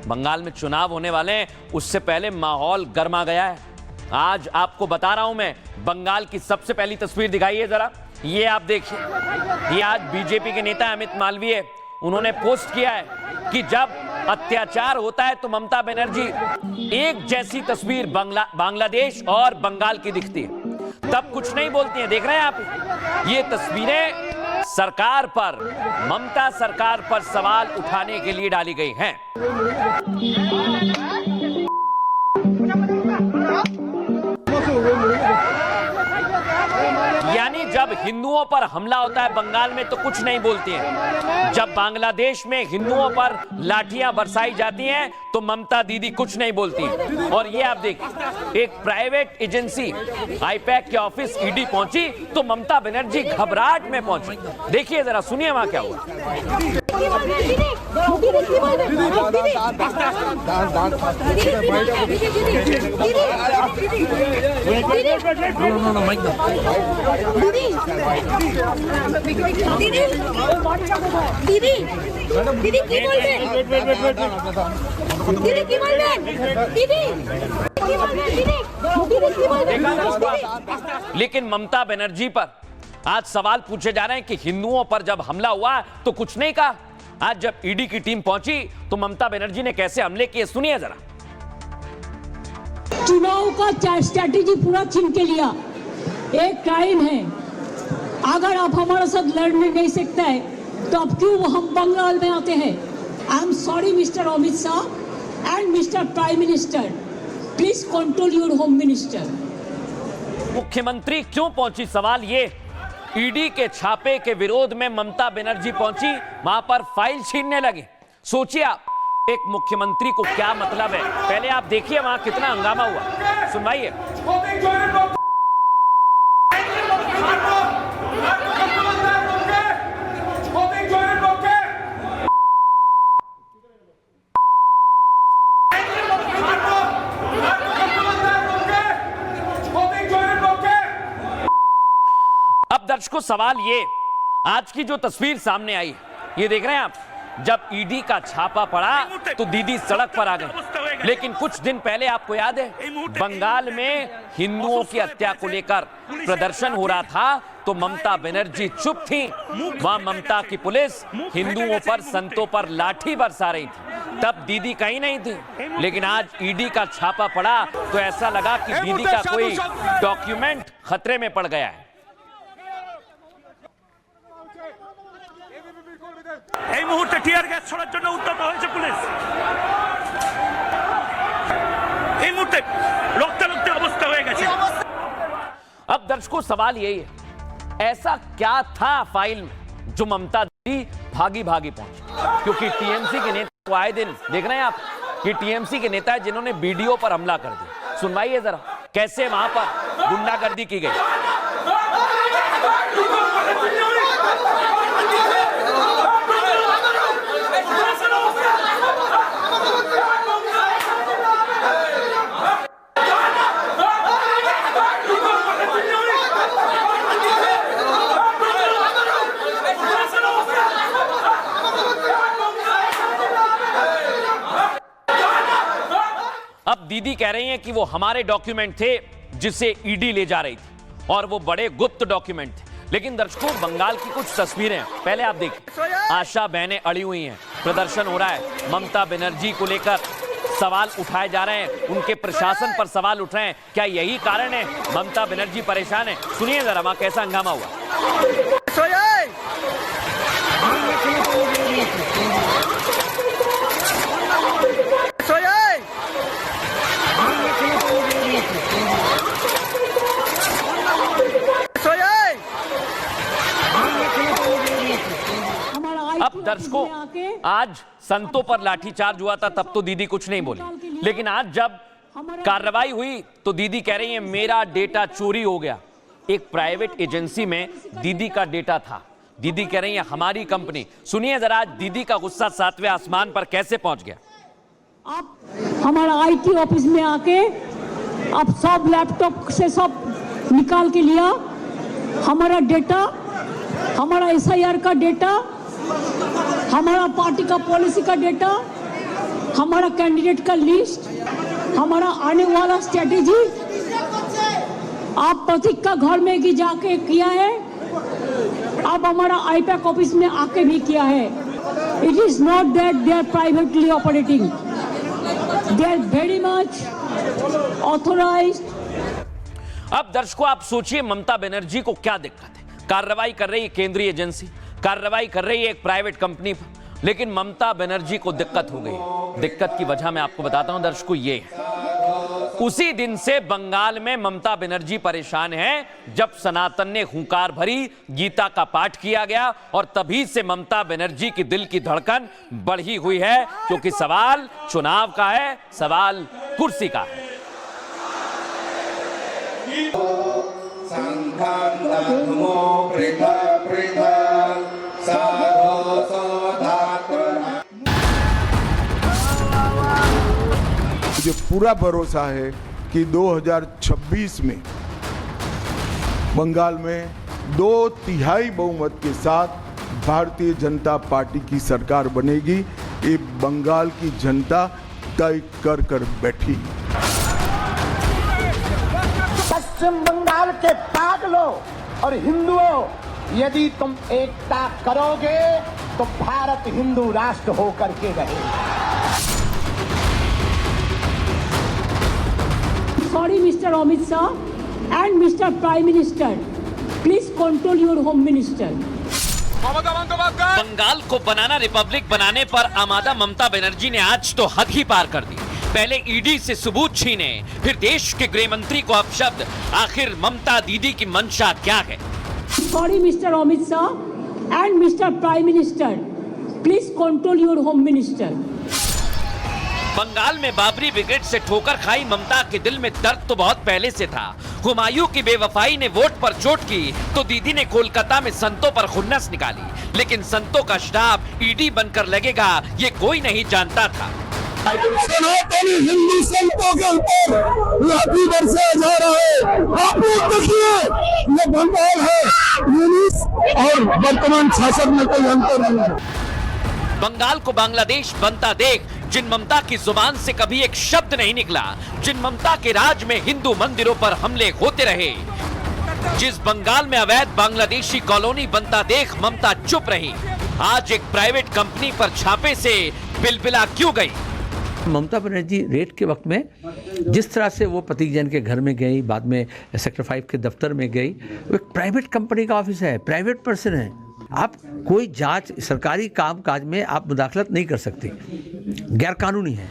बंगाल में चुनाव होने वाले हैं, उससे पहले माहौल गर्मा गया है। आज आपको बता रहा हूं मैं, बंगाल की सबसे पहली तस्वीर दिखाइए जरा, ये आप देखिए, ये आज बीजेपी के नेता अमित मालवीय, उन्होंने पोस्ट किया है कि जब अत्याचार होता है तो ममता बनर्जी एक जैसी तस्वीर बांग्लादेश और बंगाल की दिखती है, तब कुछ नहीं बोलती हैं। देख रहे हैं आप, ये तस्वीरें सरकार पर, ममता सरकार पर सवाल उठाने के लिए डाली गई हैं। यानी जब हिंदुओं पर हमला होता है बंगाल में तो कुछ नहीं बोलती हैं, जब बांग्लादेश में हिंदुओं पर लाठियां बरसाई जाती हैं तो ममता दीदी कुछ नहीं बोलती। और ये आप देखिए, एक प्राइवेट एजेंसी आईपैक के ऑफिस ईडी पहुंची तो ममता बनर्जी घबराहट में पहुंची। देखिए जरा, सुनिए वहां क्या हुआ। दीदी की लेकिन ममता बनर्जी पर आज सवाल पूछे जा रहे हैं कि हिंदुओं पर जब हमला हुआ तो कुछ नहीं कहा। आज जब ईडी की टीम पहुंची तो ममता बनर्जी ने कैसे हमले किए, सुनिए जरा। चुनाव का स्ट्रैटेजी पूरा छीन के लिया, एक क्राइम है। अगर आप हमारे साथ लड़ने नहीं सकते हैं तो अब क्यों हम बंगाल में आते हैं? I am sorry mister Amit Shah and mister prime minister, please control your home minister. मुख्यमंत्री क्यों पहुंची, सवाल ये। ईडी के छापे के विरोध में ममता बनर्जी पहुंची, वहां पर फाइल छीनने लगे। सोचिए आप, एक मुख्यमंत्री को क्या मतलब है। पहले आप देखिए वहां कितना हंगामा हुआ, सुनवाइए। दर्शकों सवाल ये, आज की जो तस्वीर सामने आई ये देख रहे हैं आप, जब ईडी का छापा पड़ा तो दीदी सड़क पर आ गए। लेकिन कुछ दिन पहले आपको याद है बंगाल में हिंदुओं की हत्या को लेकर प्रदर्शन हो रहा था तो ममता बनर्जी चुप थी। वहां ममता की पुलिस हिंदुओं पर, संतों पर लाठी बरसा रही थी, तब दीदी कहीं नहीं थी। लेकिन आज ईडी का छापा पड़ा तो ऐसा लगा कि दीदी का कोई डॉक्यूमेंट खतरे में पड़ गया है। এই মুহূর্তে টিয়ার গ্যাস ছোড়ার জন্য উদ্যত হয়েছে পুলিশ। এই মুহূর্তে রক্তারক্ত অবস্থা হয়ে গেছে। अब दर्शकों सवाल यही है, ऐसा क्या था फाइल में जो ममता दी भागी भागी पहुंची? क्योंकि टीएमसी के नेता को आए दिन देख रहे हैं आप कि टीएमसी के नेता है जिन्होंने बीडीओ पर हमला कर दिया। सुनवाइए जरा कैसे वहां पर गुंडागर्दी की गई। अब दीदी कह रही हैं कि वो हमारे डॉक्यूमेंट थे जिसे ईडी ले जा रही थी और वो बड़े गुप्त डॉक्यूमेंट थे। लेकिन दर्शकों बंगाल की कुछ तस्वीरें पहले आप देखिए, आशा बहनें अड़ी हुई हैं, प्रदर्शन हो रहा है, ममता बनर्जी को लेकर सवाल उठाए जा रहे हैं, उनके प्रशासन पर सवाल उठ रहे हैं। क्या यही कारण है ममता बनर्जी परेशान है? सुनिए जरा वहां कैसा हंगामा हुआ। अब दर्शकों आज संतों पर लाठीचार्ज हुआ था तब तो दीदी कुछ नहीं बोली, लेकिन आज जब कार्रवाई हुई तो दीदी कह रही है मेरा डेटा चोरी हो गया। एक प्राइवेट एजेंसी में दीदी का डेटा था, दीदी कह रही है हमारी कंपनी। सुनिए जरा आज दीदी का गुस्सा 7वें आसमान पर कैसे पहुंच गया। आप हमारा आईटी ऑफिस में आके आप सब लैपटॉप से सब निकाल के लिया, हमारा डेटा, हमारा एसआईआर का डेटा, हमारा पार्टी का पॉलिसी का डेटा, हमारा कैंडिडेट का लिस्ट, हमारा आने वाला स्ट्रेटेजी आप प्रतीक का घर में भी जाके किया है, आप हमारा आईपैक ऑफिस में आके भी किया है। It is not that they are privately operating, they are very much authorised. अब दर्शकों आप सोचिए ममता बनर्जी को क्या दिक्कत है। कार्रवाई कर रही है केंद्रीय एजेंसी, कार्रवाई कर रही है एक प्राइवेट कंपनी पर, लेकिन ममता बनर्जी को दिक्कत हो गई। दिक्कत की वजह मैं आपको बताता हूं दर्शकों, ये है उसी दिन से बंगाल में ममता बनर्जी परेशान है जब सनातन ने हुंकार भरी, गीता का पाठ किया गया और तभी से ममता बनर्जी की दिल की धड़कन बढ़ी हुई है, क्योंकि सवाल चुनाव का है, सवाल कुर्सी का है। मुझे पूरा भरोसा है कि 2026 में बंगाल में 2/3 बहुमत के साथ भारतीय जनता पार्टी की सरकार बनेगी। ये बंगाल की जनता तय कर कर बैठी। पश्चिम बंगाल के पागलों और हिंदुओं, यदि तुम एकता करोगे तो भारत हिंदू राष्ट्र होकर के रहेगा। Sorry, Mr. Amit Shah and Mr. Prime Minister, please control your Home Minister. Bengal को बनाना रिपब्लिक बनाने पर आमादा ममता बनर्जी ने आज तो हद ही पार कर दी। पहले ईडी से सबूत छीने, फिर देश के गृह मंत्री को अपशब्द। आखिर ममता दीदी की मंशा क्या है? Sorry, Mr. Amit Shah and Mr. Prime Minister, please control your Home Minister. Bengal में बाबरी ब्रिगेड से ठोकर खाई ममता के दिल में दर्द तो बहुत पहले से था। हुमायूं की बेवफाई ने वोट पर चोट की तो दीदी ने कोलकाता में संतों पर खुन्नस निकाली, लेकिन संतों का स्टाफ ईडी बनकर लगेगा ये कोई नहीं जानता था। सनातनी हिंदू संतों के ऊपर लाठी बरसाया जा रहा है। आप लोग देखिए, ये बंगाल है, यूनिस और वर्तमान शासक में कोई अंतर नहीं है। बंगाल को बांग्लादेश बनता देख जिन ममता की जुबान से कभी एक शब्द नहीं निकला, जिन ममता के राज में हिंदू मंदिरों पर हमले होते रहे, जिस बंगाल में अवैध बांग्लादेशी कॉलोनी बनता देख ममता चुप रही, आज एक प्राइवेट कंपनी पर छापे से बिलबिला क्यों गई? ममता बनर्जी रेड के वक्त में जिस तरह से वो प्रतीक जैन के घर में गई, बाद में सेक्टर 5 के दफ्तर में गई, वो एक प्राइवेट कंपनी का ऑफिस है, प्राइवेट पर्सन है। आप कोई जांच सरकारी काम काज में आप मुदाखलत नहीं कर सकते, गैर कानूनी है।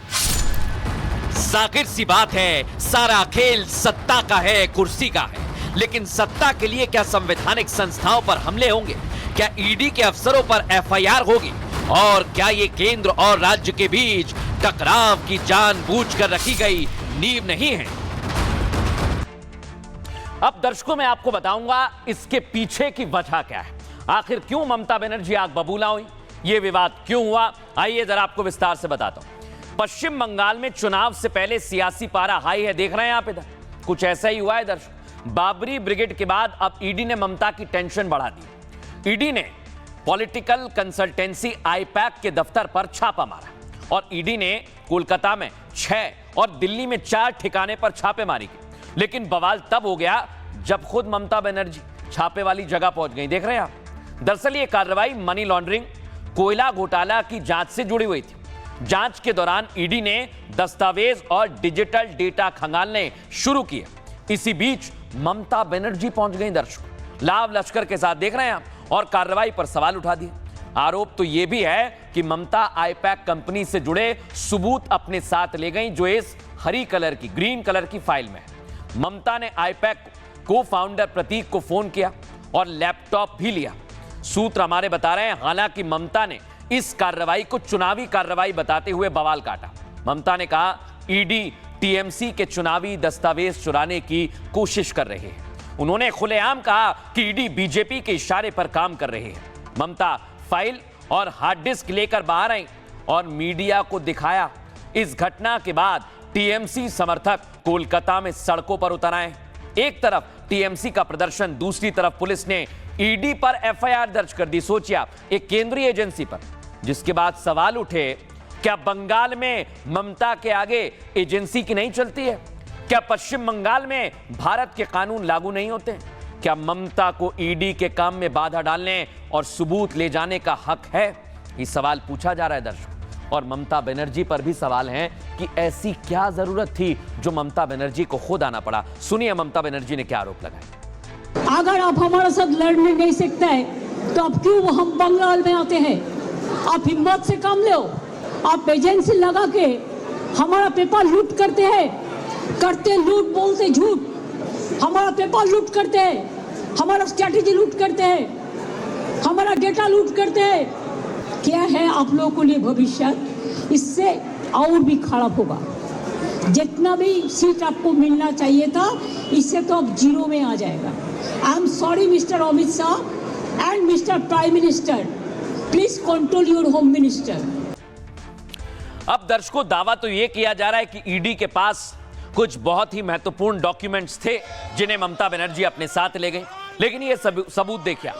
जाहिर सी बात है, सारा खेल सत्ता का है, कुर्सी का है, लेकिन सत्ता के लिए क्या संवैधानिक संस्थाओं पर हमले होंगे? क्या ईडी के अफसरों पर एफआईआर होगी? और क्या ये केंद्र और राज्य के बीच टकराव की जानबूझकर रखी गई नींव नहीं है? अब दर्शकों मैं आपको बताऊंगा इसके पीछे की वजह क्या है। आखिर क्यों ममता बनर्जी आग बबूला हुई, ये विवाद क्यों हुआ, आइए जरा आपको विस्तार से बताता हूं। पश्चिम बंगाल में चुनाव से पहले सियासी पारा हाई है, देख रहे हैं आप इधर, कुछ ऐसा ही हुआ है दर्शक। बाबरी ब्रिगेड के बाद अब ईडी ने ममता की टेंशन बढ़ा दी। ईडी ने पॉलिटिकल कंसल्टेंसी आईपैक के दफ्तर पर छापा मारा और ईडी ने कोलकाता में 6 और दिल्ली में 4 ठिकाने पर छापेमारी की। लेकिन बवाल तब हो गया जब खुद ममता बनर्जी छापे वाली जगह पहुंच गई। देख रहे हैं आप, दरअसल ये कार्रवाई मनी लॉन्ड्रिंग, कोयला घोटाला की जांच से जुड़ी हुई थी। जांच के दौरान ईडी ने दस्तावेज और डिजिटल डेटा खंगालने शुरू किए। इसी बीच ममता बनर्जी पहुंच गई दर्शकों, लाव लश्कर के साथ, देख रहे हैं आप, और कार्रवाई पर सवाल उठा दिए। आरोप तो यह भी है कि ममता आईपैक कंपनी से जुड़े सबूत अपने साथ ले गई, जो इस हरी कलर की, ग्रीन कलर की फाइल में है। ममता ने आईपैक को फाउंडर प्रतीक को फोन किया और लैपटॉप भी लिया। सूत्र हमारे बता रहे हैं, हालांकि ममता ने इस कार्रवाई को चुनावी कार्रवाई बताते हुए बवाल काटा। ममता ने कहा ईडी टीएमसी के चुनावी दस्तावेज चुराने की कोशिश कर रही है। उन्होंने खुलेआम कहा कि ईडी बीजेपी के इशारे पर काम कर रही है। ममता फाइल और हार्ड डिस्क लेकर बाहर आई और मीडिया को दिखाया। इस घटना के बाद टीएमसी समर्थक कोलकाता में सड़कों पर उतर आए। एक तरफ टीएमसी का प्रदर्शन, दूसरी तरफ पुलिस ने ईडी पर एफआईआर दर्ज कर दी। सोचिए आप, एक केंद्रीय एजेंसी पर, जिसके बाद सवाल उठे, क्या बंगाल में ममता के आगे एजेंसी की नहीं चलती है? क्या पश्चिम बंगाल में भारत के कानून लागू नहीं होते? क्या ममता को ईडी के काम में बाधा डालने और सबूत ले जाने का हक है? ये सवाल पूछा जा रहा है दर्शक। और ममता बनर्जी पर भी सवाल हैं कि ऐसी क्या जरूरत थी जो ममता बनर्जी को खुद आना पड़ा। सुनिए ममता बनर्जी ने क्या आरोप लगाए। अगर आप हमारे साथ लड़ने नहीं सकते हैं तो अब क्यों हम बंगाल में आते हैं? आप हिम्मत से काम लो। आप एजेंसी लगा के हमारा पेपर लूट करते हैं, करते लूट, बोलते झूठ। हमारा पेपर लूट करते हैं, हमारा स्ट्रैटेजी लूट करते हैं, हमारा डेटा लूट करते हैं। क्या है आप लोगों के लिए भविष्य? इससे और भी खराब होगा। जितना भी सीट आपको मिलना चाहिए था, इससे तो अब जीरो में आ जाएगा। I am sorry mister Amit Shah and mister prime minister, please control your home minister. अब दर्शकों, दावा तो यह किया जा रहा है कि ईडी के पास कुछ बहुत ही महत्वपूर्ण डॉक्यूमेंट्स थे जिन्हें ममता बनर्जी अपने साथ ले गई। लेकिन ये सबूत देखिए,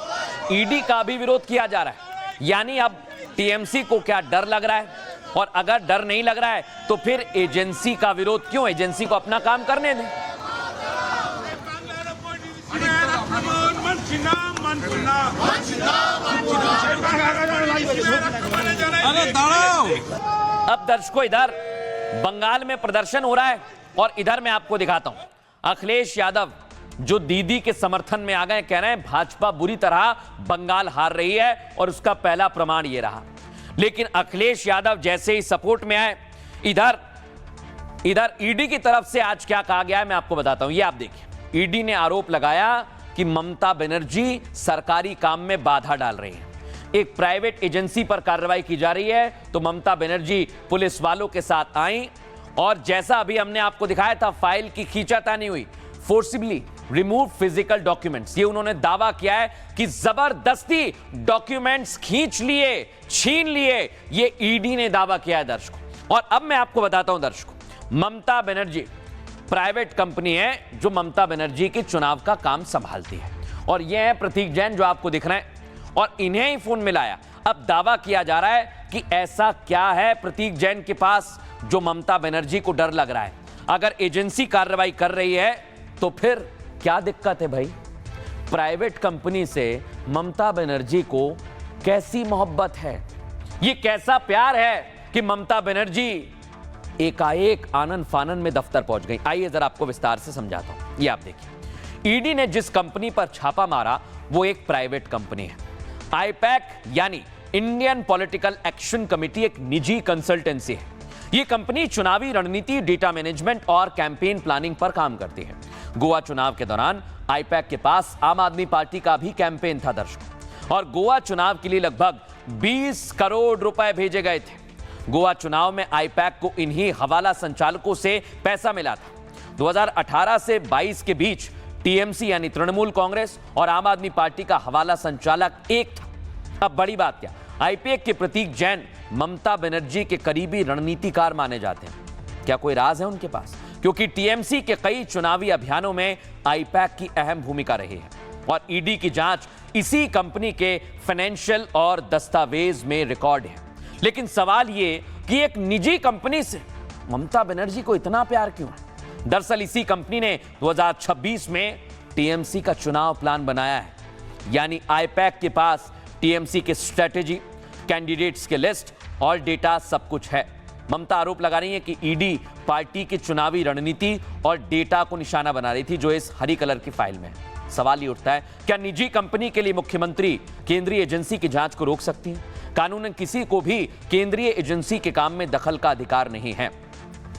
ईडी का भी विरोध किया जा रहा है। यानी अब टीएमसी को क्या डर लग रहा है? और अगर डर नहीं लग रहा है तो फिर एजेंसी का विरोध क्यों? एजेंसी को अपना काम करने दें। अब दर्शकों, इधर बंगाल में प्रदर्शन हो रहा है और इधर मैं आपको दिखाता हूं अखिलेश यादव जो दीदी के समर्थन में आ गए, कह रहे हैं भाजपा बुरी तरह बंगाल हार रही है और उसका पहला प्रमाण यह रहा। लेकिन अखिलेश यादव जैसे ही सपोर्ट में आए, इधर ईडी की तरफ से आज क्या कहा गया है मैं आपको बताता हूं। ये आप देखिए, ईडी ने आरोप लगाया कि ममता बनर्जी सरकारी काम में बाधा डाल रही है। एक प्राइवेट एजेंसी पर कार्रवाई की जा रही है तो ममता बनर्जी पुलिस वालों के साथ आई और जैसा अभी हमने आपको दिखाया था, फाइल की खींचातानी हुई, फोर्सिबली रिमूव फिजिकल डॉक्यूमेंट्स। ये उन्होंने दावा किया है कि जबरदस्ती डॉक्यूमेंट्स खींच लिए, छीन लिए। ये ईडी ने दावा किया है दर्शकों। और अब मैं आपको बताता हूं दर्शकों, ममता बनर्जी प्राइवेट कंपनी है जो ममता बनर्जी के चुनाव का काम संभालती है, और ये है प्रतीक जैन जो आपको दिख रहे हैं, और इन्हें ही फोन मिलाया। अब दावा किया जा रहा है कि ऐसा क्या है प्रतीक जैन के पास जो ममता बनर्जी को डर लग रहा है। अगर एजेंसी कार्रवाई कर रही है तो फिर क्या दिक्कत है भाई? प्राइवेट कंपनी से ममता बनर्जी को कैसी मोहब्बत है? ये कैसा प्यार है कि ममता बनर्जी एकाएक आनन फानन में दफ्तर पहुंच गई? आइए जरा आपको विस्तार से समझाता हूं। ये आप देखिए, ईडी ने जिस कंपनी पर छापा मारा वो एक प्राइवेट कंपनी है। आईपैक यानी इंडियन पॉलिटिकल एक्शन कमेटी एक निजी कंसल्टेंसी है। यह कंपनी चुनावी रणनीति, डेटा मैनेजमेंट और कैंपेन प्लानिंग पर काम करती है। गोवा चुनाव के दौरान आईपैक के पास आम आदमी पार्टी का भी कैंपेन था दर्शकों, और गोवा चुनाव के लिए लगभग 20 करोड़ रुपए भेजे गए थे। गोवा चुनाव में आईपैक को इन्हीं हवाला संचालकों से पैसा मिला था। 2018 से 22 के बीच टीएमसी यानी तृणमूल कांग्रेस और आम आदमी पार्टी का हवाला संचालक एक था। अब बड़ी बात क्या, आईपैक के प्रतीक जैन ममता बनर्जी के करीबी रणनीतिकार माने जाते हैं। क्या कोई राज है उनके पास? क्योंकि टीएमसी के कई चुनावी अभियानों में आईपैक की अहम भूमिका रही है, और ईडी की जांच इसी कंपनी के फाइनेंशियल और दस्तावेज में रिकॉर्ड है। लेकिन सवाल ये कि एक निजी कंपनी से ममता बनर्जी को इतना प्यार क्यों है? दरअसल इसी कंपनी ने 2026 में टीएमसी का चुनाव प्लान बनाया है, यानी आईपैक के पास टीएमसी के स्ट्रेटेजी, कैंडिडेट्स के लिस्ट और डेटा सब कुछ है। ममता आरोप लगा रही है कि ईडी पार्टी की चुनावी रणनीति और डेटा को निशाना बना रही थी, जो इस हरी कलर की फाइल में है। सवाल ये उठता है, क्या निजी कंपनी के लिए मुख्यमंत्री केंद्रीय एजेंसी की जांच को रोक सकती है? कानूनन किसी को भी केंद्रीय एजेंसी के काम में दखल का अधिकार नहीं है।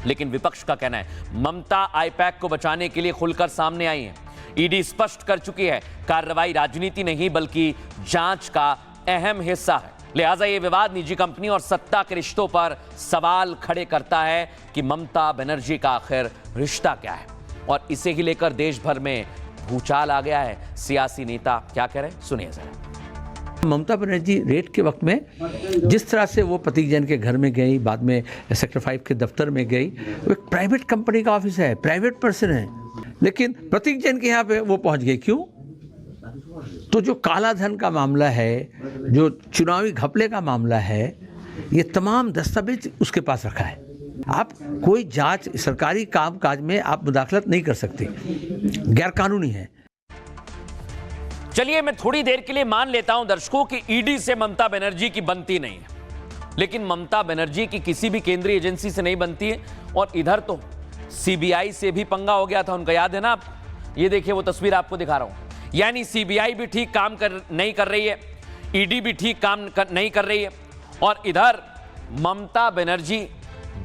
लेकिन विपक्ष का कहना है ममता आईपैक को बचाने के लिए खुलकर सामने आई है। ईडी स्पष्ट कर चुकी है कार्रवाई राजनीति नहीं बल्कि जांच का अहम हिस्सा है। लिहाजा ये विवाद निजी कंपनी और सत्ता के रिश्तों पर सवाल खड़े करता है कि ममता बनर्जी का आखिर रिश्ता क्या है, और इसे ही लेकर देश भर में भूचाल आ गया है। सियासी नेता क्या कह रहे हैं, सुनिए जरा। ममता बनर्जी रेड के वक्त में जिस तरह से वो प्रतीक जैन के घर में गई, बाद में सेक्टर 5 के दफ्तर में गई, वो एक प्राइवेट कंपनी का ऑफिस है, प्राइवेट पर्सन है, लेकिन प्रतीक जैन के यहाँ पे वो पहुंच गई। क्यों? तो जो काला धन का मामला है, जो चुनावी घपले का मामला है, ये तमाम दस्तावेज उसके पास रखा है। आप कोई जांच, सरकारी काम काज में आप मुदाखलत नहीं कर सकते, गैर कानूनी है। चलिए मैं थोड़ी देर के लिए मान लेता हूं दर्शकों कि ईडी से ममता बनर्जी की बनती नहीं है, लेकिन ममता बनर्जी की किसी भी केंद्रीय एजेंसी से नहीं बनती है। और इधर तो सीबीआई से भी पंगा हो गया था उनका, याद है ना आप? ये देखिए वो तस्वीर आपको दिखा रहा हूं। यानी सीबीआई भी ठीक काम नहीं कर रही है, ईडी भी ठीक काम नहीं कर रही है, और इधर ममता बनर्जी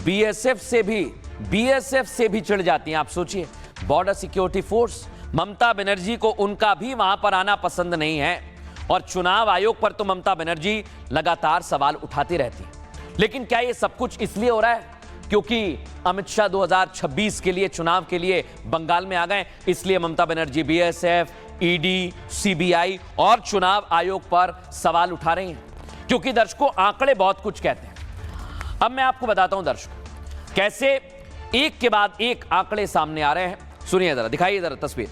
बीएसएफ से भी चिढ़ जाती हैं। आप सोचिए, border security force, Mamata Banerjee को उनका भी वहां पर आना पसंद नहीं है, और चुनाव आयोग पर तो ममता बनर्जी लगातार सवाल उठाती रहती है। लेकिन क्या ये सब कुछ इसलिए हो रहा है क्योंकि अमित शाह 2026 के लिए चुनाव के लिए बंगाल में आ गए, इसलिए Mamata Banerjee BSF, ED, CBI और चुनाव आयोग पर सवाल उठा रही हैं? क्योंकि दर्शकों आंकड़े बहुत कुछ कहते हैं। अब मैं आपको बताता हूं दर्शकों कैसे एक के बाद एक आंकड़े सामने आ रहे हैं। सुनिए जरा, दिखाइए जरा तस्वीर।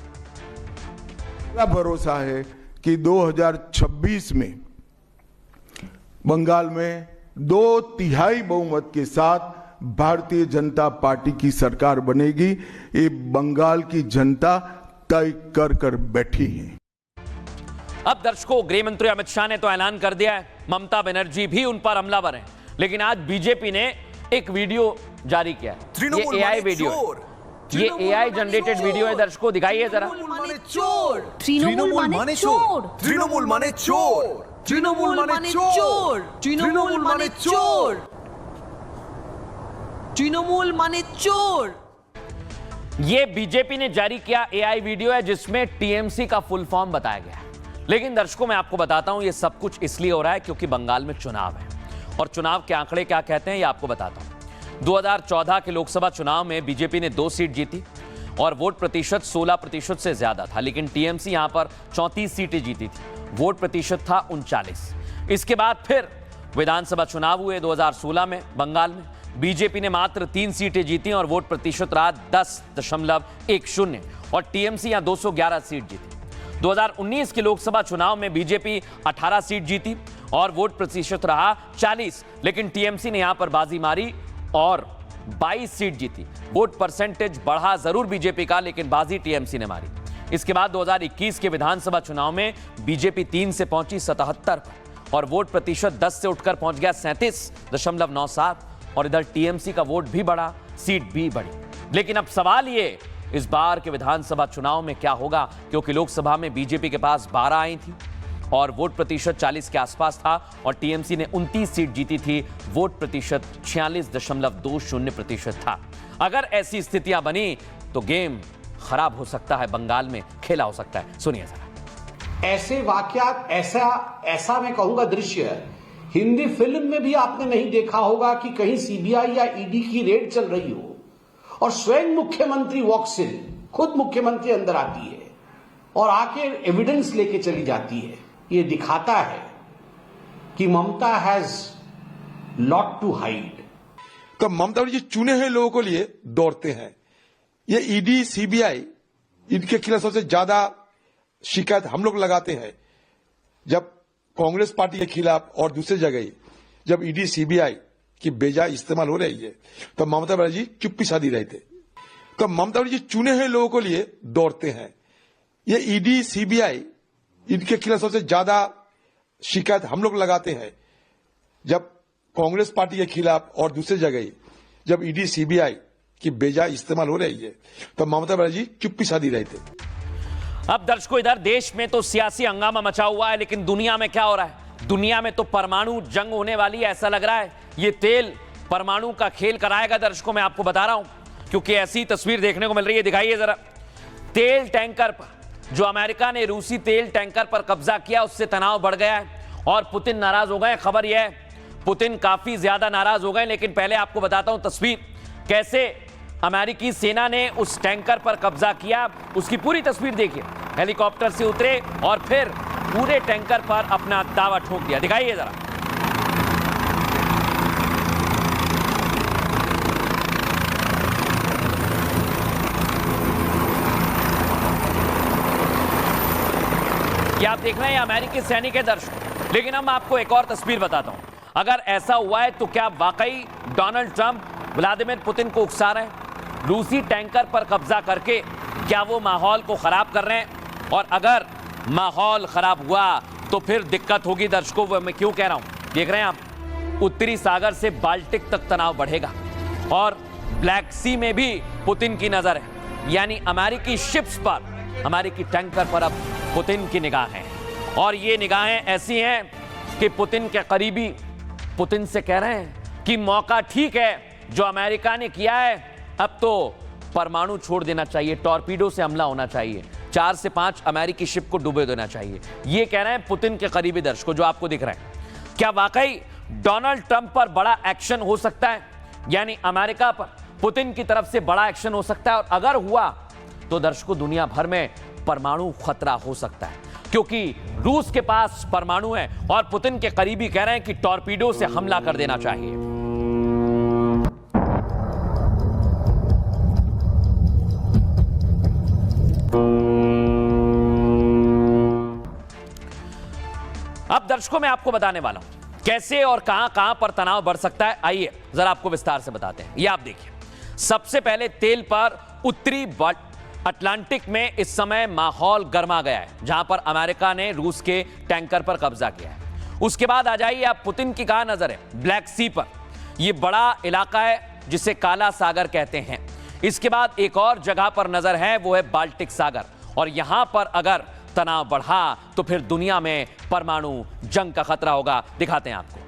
मेरा भरोसा है कि 2026 में बंगाल में 2/3 बहुमत के साथ भारतीय जनता पार्टी की सरकार बनेगी। ये बंगाल की जनता तय कर बैठी है। अब दर्शकों, गृह मंत्री अमित शाह ने तो ऐलान कर दिया है ममता बनर्जी भी उन पर हमलावर हैं, लेकिन आज बीजेपी ने एक वीडियो जारी किया है। ये एआई वीडियो है, ये एआई जनरेटेड वीडियो है। दर्शकों दिखाइए जरा। तृणमूल माने चोर, तृणमूल माने चोर, तृणमूल माने चोर, तृणमूल माने चोर, तृणमूल माने चोर। ये बीजेपी ने जारी किया एआई वीडियो है जिसमें टीएमसी का फुल फॉर्म बताया गया है। लेकिन दर्शकों मैं आपको बताता हूं ये सब कुछ इसलिए हो रहा है क्योंकि बंगाल में चुनाव है, और चुनाव के आंकड़े क्या कहते हैं ये आपको बताता हूं। 2014 के लोकसभा चुनाव में बीजेपी ने 2 सीट जीती और वोट प्रतिशत 16% से ज्यादा था, लेकिन टीएमसी यहां पर 34 सीटें जीती थी, वोट प्रतिशत था 39। इसके बाद फिर विधानसभा चुनाव हुए 2016 में बंगाल में, बीजेपी ने मात्र 3 सीटें जीती और वोट प्रतिशत रहा 10.10 और टीएमसी यहां 211 सीट जीती। 2019 के लोकसभा चुनाव में बीजेपी 18 सीट जीती और वोट प्रतिशत रहा 40, लेकिन टीएमसी ने यहां पर बाजी मारी और 22 सीट जीती। वोट परसेंटेज बढ़ा जरूर बीजेपी का, लेकिन बाजी टीएमसी ने मारी। इसके बाद 2021 के विधानसभा चुनाव में बीजेपी 3 से पहुंची 77 पर और वोट प्रतिशत 10 से उठकर पहुंच गया 37.97 और इधर टीएमसी का वोट भी बढ़ा, सीट भी बढ़ी। लेकिन अब सवाल ये, इस बार के विधानसभा चुनाव में क्या होगा, क्योंकि लोकसभा में बीजेपी के पास 12 आई थी और वोट प्रतिशत 40 के आसपास था और टीएमसी ने 29 सीट जीती थी, वोट प्रतिशत 46.20% था। अगर ऐसी स्थितियां बनी तो गेम खराब हो सकता है, बंगाल में खेला हो सकता है। सुनिए जरा। ऐसे वाकयात, ऐसा मैं कहूंगा दृश्य हिंदी फिल्म में भी आपने नहीं देखा होगा कि कहीं सीबीआई या ईडी की रेड चल रही हो और स्वयं मुख्यमंत्री वॉक्स इन, खुद मुख्यमंत्री अंदर आती है और आके एविडेंस लेके चली जाती है। ये दिखाता है कि ममता हैज लॉट टू हाइड। तो ममता जी चुने हुए लोगों के लिए दौड़ते हैं। ये ईडी सीबीआई, इनके खिलाफ सबसे ज्यादा शिकायत हम लोग लगाते हैं। जब कांग्रेस पार्टी के खिलाफ और दूसरी जगह जब ईडी सीबीआई की बेजा इस्तेमाल हो रही है तो ममता बनर्जी चुप्पी साधी रहे थे। तो ममता बनर्जी चुने हुए लोगों के लिए दौड़ते हैं। ये ईडी सीबीआई, इनके खिलाफ सबसे ज्यादा शिकायत हम लोग लगाते हैं। जब कांग्रेस पार्टी के खिलाफ और दूसरी जगह जब ईडी सीबीआई की बेजा इस्तेमाल हो रही है तो ममता बनर्जी चुप्पी साधी रहे थे। अब दर्शकों, इधर देश में तो सियासी हंगामा मचा हुआ है, लेकिन दुनिया में क्या हो रहा है? दुनिया में तो परमाणु जंग होने वाली है, ऐसा लग रहा है। ये तेल परमाणु का खेल कराएगा दर्शकों, मैं आपको बता रहा हूं, क्योंकि ऐसी तस्वीर देखने को मिल रही है। दिखाइए जरा। तेल टैंकर पर जो अमेरिका ने रूसी तेल टैंकर पर कब्जा किया, उससे तनाव बढ़ गया है और पुतिन नाराज हो गए। खबर यह है पुतिन काफी ज्यादा नाराज हो गए। लेकिन पहले आपको बताता हूं तस्वीर, कैसे अमेरिकी सेना ने उस टैंकर पर कब्जा किया, उसकी पूरी तस्वीर देखिए। हेलीकॉप्टर से उतरे और फिर पूरे टैंकर पर अपना दावा ठोक दिया। दिखाइए जरा। क्या आप देख रहे हैं अमेरिकी सैनिक है दर्शक। लेकिन अब मैं आपको एक और तस्वीर बताता हूं। अगर ऐसा हुआ है तो क्या वाकई डोनाल्ड ट्रंप व्लादिमीर पुतिन को उकसा रहे हैं? रूसी टैंकर पर कब्जा करके क्या वो माहौल को खराब कर रहे हैं? और अगर माहौल खराब हुआ तो फिर दिक्कत होगी दर्शकों। वो मैं क्यों कह रहा हूं, देख रहे हैं आप, उत्तरी सागर से बाल्टिक तक तनाव बढ़ेगा और ब्लैक सी में भी पुतिन की नजर है। यानी अमेरिकी शिप्स पर, अमेरिकी टैंकर पर अब पुतिन की निगाहें हैं। और ये निगाहें ऐसी हैं कि पुतिन के करीबी पुतिन से कह रहे हैं कि मौका ठीक है जो अमेरिका ने किया है, अब तो परमाणु छोड़ देना चाहिए, टॉर्पीडो से हमला होना चाहिए, 4 से 5 अमेरिकी शिप को डूबे देना चाहिए। ये कह रहे हैं पुतिन के करीबी दर्शकों जो आपको दिख रहे हैं। क्या वाकई डोनाल्ड ट्रंप पर बड़ा एक्शन हो सकता है? यानी अमेरिका पर पुतिन की तरफ से बड़ा एक्शन हो सकता है? और अगर हुआ तो दर्शकों दुनिया भर में परमाणु खतरा हो सकता है, क्योंकि रूस के पास परमाणु है और पुतिन के करीबी कह रहे हैं कि टॉर्पीडो से हमला कर देना चाहिए। अब दर्शकों मैं आपको बताने वाला हूं कैसे और कहां पर तनाव बढ़ सकता है। आइए जरा आपको विस्तार से बताते हैं। ये आप देखिए, सबसे पहले तेल पर उत्तरी अटलांटिक में इस समय माहौल गर्मा गया है, जहां पर अमेरिका ने रूस के टैंकर पर कब्जा किया है। उसके बाद आ जाइए आप, पुतिन की कहां नजर है? ब्लैक सी पर। यह बड़ा इलाका है जिसे काला सागर कहते हैं। इसके बाद एक और जगह पर नजर है, वो है बाल्टिक सागर। और यहां पर अगर तनाव बढ़ा तो फिर दुनिया में परमाणु जंग का खतरा होगा। दिखाते हैं आपको।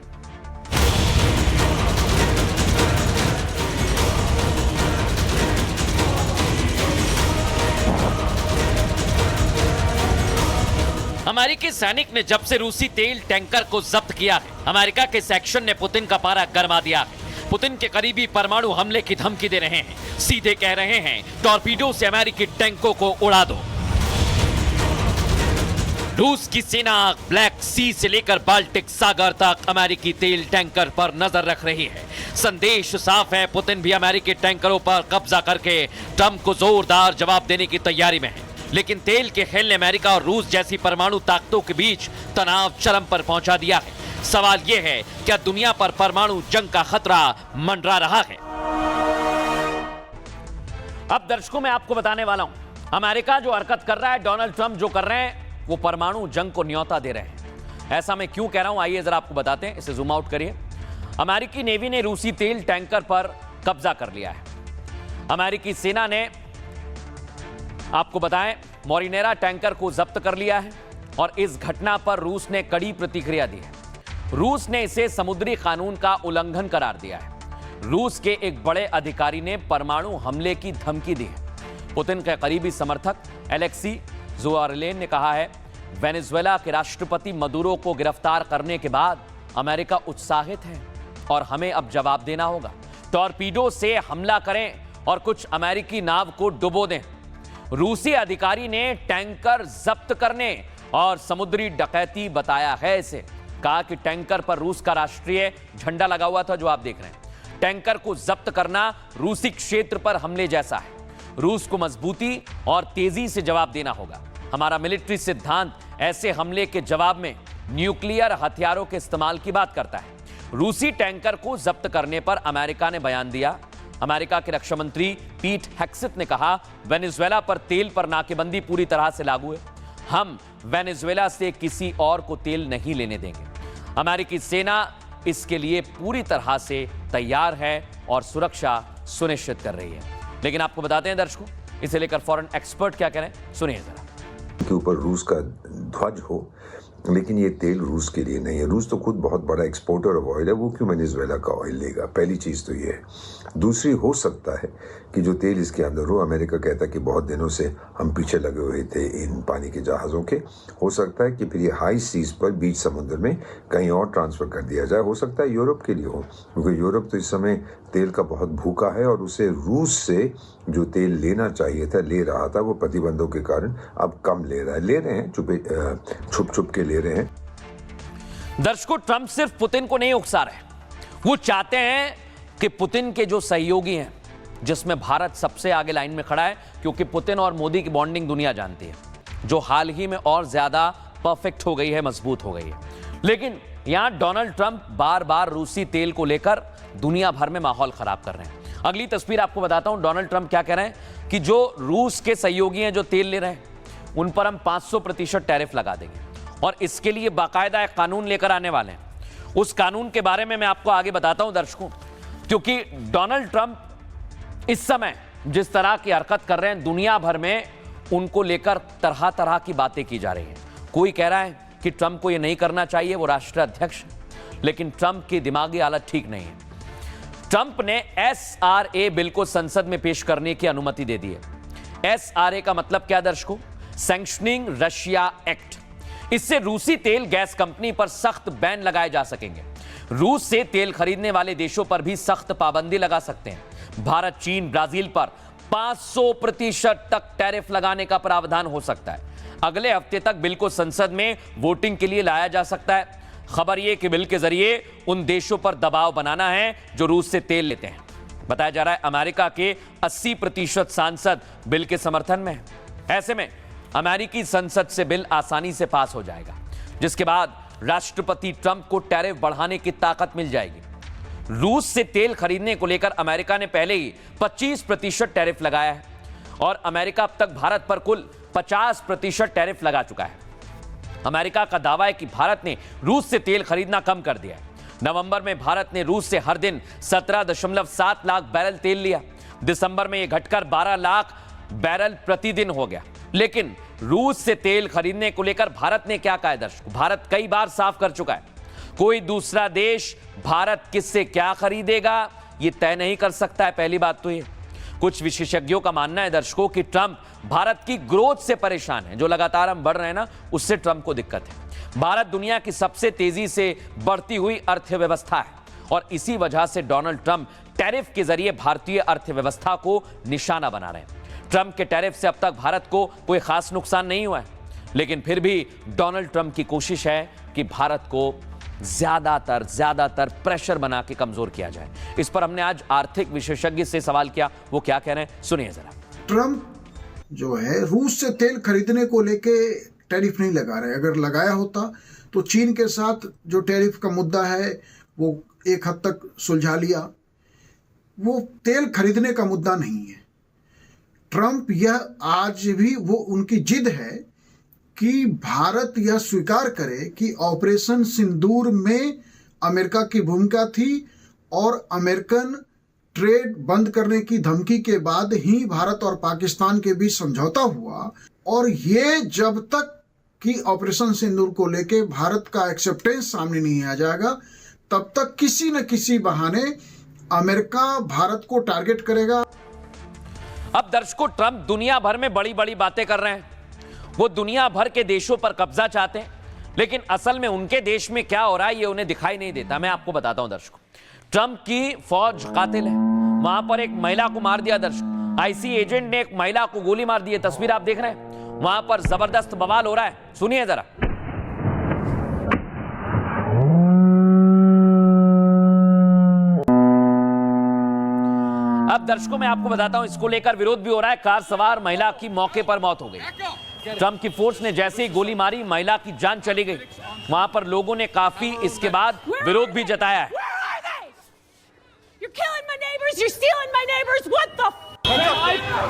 अमेरिकी सैनिक ने जब से रूसी तेल टैंकर को जब्त किया है, अमेरिका के इस एक्शन ने पुतिन का पारा गरमा दिया है। पुतिन के करीबी परमाणु हमले की धमकी दे रहे हैं, सीधे कह रहे हैं टॉर्पीडो से अमेरिकी टैंकों को उड़ा दो। रूस की सेना ब्लैक सी से लेकर बाल्टिक सागर तक अमेरिकी तेल टैंकर पर नजर रख रही है। संदेश साफ है, पुतिन भी अमेरिकी टैंकरों पर कब्जा करके ट्रंप को जोरदार जवाब देने की तैयारी में है। लेकिन तेल के खेल ने अमेरिका और रूस जैसी परमाणु ताकतों के बीच तनाव चरम पर पहुंचा दिया है। सवाल यह है, क्या दुनिया पर परमाणु जंग का खतरा मंडरा रहा है? अब दर्शकों मैं आपको बताने वाला हूं, अमेरिका जो हरकत कर रहा है, डोनाल्ड ट्रंप जो कर रहे हैं, वो परमाणु जंग को न्योता दे रहे हैं। ऐसा मैं क्यों कह रहा हूं, आइए जरा आपको बताते हैं। इसे जूम आउट करिए। अमेरिकी नेवी ने रूसी तेल टैंकर पर कब्जा कर लिया है। अमेरिकी सेना ने, आपको बताएं, मोरिनेरा टैंकर को जब्त कर लिया है और इस घटना पर रूस ने कड़ी प्रतिक्रिया दी है। रूस ने इसे समुद्री कानून का उल्लंघन करार दिया है। रूस के एक बड़े अधिकारी ने परमाणु हमले की धमकी दी है। पुतिन के करीबी समर्थक एलेक्सी जोआरलेन ने कहा है, वेनेजुएला के राष्ट्रपति मदुरो को गिरफ्तार करने के बाद अमेरिका उत्साहित है और हमें अब जवाब देना होगा। टॉर्पीडो से हमला करें और कुछ अमेरिकी नाव को डुबो दें। रूसी अधिकारी ने टैंकर जब्त करने और समुद्री डकैती बताया है इसे। कहा कि टैंकर पर रूस का राष्ट्रीय झंडा लगा हुआ था, जो आप देख रहे हैं। टैंकर को जब्त करना रूसी क्षेत्र पर हमले जैसा है। रूस को मजबूती और तेजी से जवाब देना होगा। हमारा मिलिट्री सिद्धांत ऐसे हमले के जवाब में न्यूक्लियर हथियारों के इस्तेमाल की बात करता है। रूसी टैंकर को जब्त करने पर अमेरिका ने बयान दिया। अमेरिका के रक्षा मंत्री पीट हेक्सेथ ने कहा, वेनेजुएला पर तेल पर नाकेबंदी पूरी तरह से लागू है। हम वेनेजुएला से किसी और को तेल नहीं लेने देंगे। अमेरिकी सेना इसके लिए पूरी तरह से तैयार है और सुरक्षा सुनिश्चित कर रही है। लेकिन आपको बताते हैं दर्शकों, इसे लेकर फॉरेन एक्सपर्ट क्या कह रहे हैं, सुनिए जरा। के ऊपर रूस का ध्वज हो, लेकिन ये तेल रूस के लिए नहीं है। रूस तो खुद बहुत बड़ा एक्सपोर्टर ऑफ ऑयल है, वो क्यों वेनेजुएला का ऑयल लेगा? पहली चीज तो ये है। दूसरी, हो सकता है कि जो तेल इसके अंदर हो, अमेरिका कहता है कि बहुत दिनों से हम पीछे लगे हुए थे इन पानी के जहाज़ों के, हो सकता है कि फिर ये हाई सीज पर बीच समुद्र में कहीं और ट्रांसफर कर दिया जाए। हो सकता है यूरोप के लिए हो, क्योंकि यूरोप तो इस समय तेल का बहुत भूखा है और उसे रूस से जो तेल लेना चाहिए था, ले रहा था, वो प्रतिबंधों के कारण अब कम ले रहे हैं, छुप छुप के ले रहे हैं। दर्शकों, ट्रंप सिर्फ पुतिन को नहीं उकसा रहे, वो चाहते हैं कि पुतिन के जो सहयोगी हैं, जिसमें भारत सबसे आगे लाइन में खड़ा है, क्योंकि पुतिन और मोदी की बॉन्डिंग दुनिया जानती है, जो हाल ही में और ज्यादा परफेक्ट हो गई है, मजबूत हो गई है। लेकिन यहां डोनाल्ड ट्रंप बार बार रूसी तेल को लेकर दुनिया भर में माहौल खराब कर रहे हैं। अगली तस्वीर आपको बताता हूं, डोनाल्ड ट्रंप क्या कह रहे हैं कि जो रूस के सहयोगी हैं, जो तेल ले रहे हैं, उन पर हम 500% टैरिफ लगा देंगे और इसके लिए बाकायदा एक कानून लेकर आने वाले हैं। उस कानून के बारे में मैं आपको आगे बताता हूं दर्शकों, क्योंकि डोनाल्ड ट्रंप इस समय जिस तरह की हरकत कर रहे हैं, दुनिया भर में उनको लेकर तरह तरह की बातें की जा रही हैं। कोई कह रहा है कि ट्रंप को यह नहीं करना चाहिए, वो राष्ट्राध्यक्ष, लेकिन ट्रंप की दिमागी हालत ठीक नहीं है। ट्रंप ने SRA बिल को संसद में पेश करने की अनुमति दे दी है। SRA का मतलब क्या दर्शकों? Sanctioning Russia act. इससे रूसी तेल गैस कंपनी पर सख्त बैन लगाए जा सकेंगे। रूस से तेल खरीदने वाले देशों पर भी सख्त पाबंदी लगा सकते हैं। भारत, चीन, ब्राजील पर 500% तक टैरिफ लगाने का प्रावधान हो सकता है। अगले हफ्ते तक बिल को संसद में वोटिंग के लिए लाया जा सकता है। खबर यह कि बिल के जरिए उन देशों पर दबाव बनाना है जो रूस से तेल लेते हैं। बताया जा रहा है अमेरिका के 80% सांसद बिल के समर्थन में हैं। ऐसे में अमेरिकी संसद से बिल आसानी से पास हो जाएगा, जिसके बाद राष्ट्रपति ट्रंप को टैरिफ बढ़ाने की ताकत मिल जाएगी। रूस से तेल खरीदने को लेकर अमेरिका ने पहले ही 25% टैरिफ लगाया है और अमेरिका अब तक भारत पर कुल 50% टैरिफ लगा चुका है। अमेरिका का दावा है कि भारत ने रूस से तेल खरीदना कम कर दिया है। नवंबर में भारत ने रूस से हर दिन 17.7 लाख बैरल तेल लिया। दिसंबर में यह घटकर 12 लाख बैरल प्रतिदिन हो गया। लेकिन रूस से तेल खरीदने को लेकर भारत ने क्या कहा है दर्शकों? भारत कई बार साफ कर चुका है, कोई दूसरा देश भारत किससे क्या खरीदेगा यह तय नहीं कर सकता है। पहली बात तो ये, कुछ विशेषज्ञों का मानना है दर्शकों कि ट्रंप भारत की ग्रोथ से परेशान है। जो लगातार हम बढ़ रहे हैं ना, उससे ट्रंप को दिक्कत है। भारत दुनिया की सबसे तेजी से बढ़ती हुई अर्थव्यवस्था है और इसी वजह से डोनाल्ड ट्रंप टैरिफ के जरिए भारतीय अर्थव्यवस्था को निशाना बना रहे हैं। ट्रंप के टैरिफ से अब तक भारत को कोई खास नुकसान नहीं हुआ है। लेकिन फिर भी डोनाल्ड ट्रंप की कोशिश है कि भारत को ज्यादातर प्रेशर बना के कमजोर किया जाए। इस पर हमने आज आर्थिक विशेषज्ञ से सवाल किया, वो क्या कह रहे हैं सुनिए जरा। ट्रंप जो है रूस से तेल खरीदने को लेके टैरिफ नहीं लगा रहे। अगर लगाया होता तो चीन के साथ जो टैरिफ का मुद्दा है वो एक हद तक सुलझा लिया। वो तेल खरीदने का मुद्दा नहीं है। ट्रंप यह आज भी वो उनकी जिद है कि भारत यह स्वीकार करे कि ऑपरेशन सिंदूर में अमेरिका की भूमिका थी और अमेरिकन ट्रेड बंद करने की धमकी के बाद ही भारत और पाकिस्तान के बीच समझौता हुआ। और ये जब तक कि ऑपरेशन सिंदूर को लेके भारत का एक्सेप्टेंस सामने नहीं आ जाएगा तब तक किसी न किसी बहाने अमेरिका भारत को टारगेट करेगा। अब दर्शकों, ट्रंप दुनिया भर में बड़ी बड़ी बातें कर रहे हैं। वो दुनिया भर के देशों पर कब्जा चाहते हैं, लेकिन असल में उनके देश में क्या हो रहा है ये उन्हें दिखाई नहीं देता। मैं आपको बताता हूं दर्शकों, ट्रंप की फौज कातिल है। वहां पर एक महिला को मार दिया दर्शकों। आईसी एजेंट ने एक महिला को गोली मार दी है। तस्वीर आप देख रहे हैं। वहां पर जबरदस्त बवाल हो रहा है, सुनिए जरा। अब दर्शकों मैं आपको बताता हूं, इसको लेकर विरोध भी हो रहा है। कार सवार महिला की मौके पर मौत हो गई। ट्रंप की फोर्स ने जैसे ही गोली मारी, महिला की जान चली गई। वहां पर लोगों ने काफी इसके बाद विरोध भी जताया है। You're killing my neighbors. You're stealing my neighbors. What the?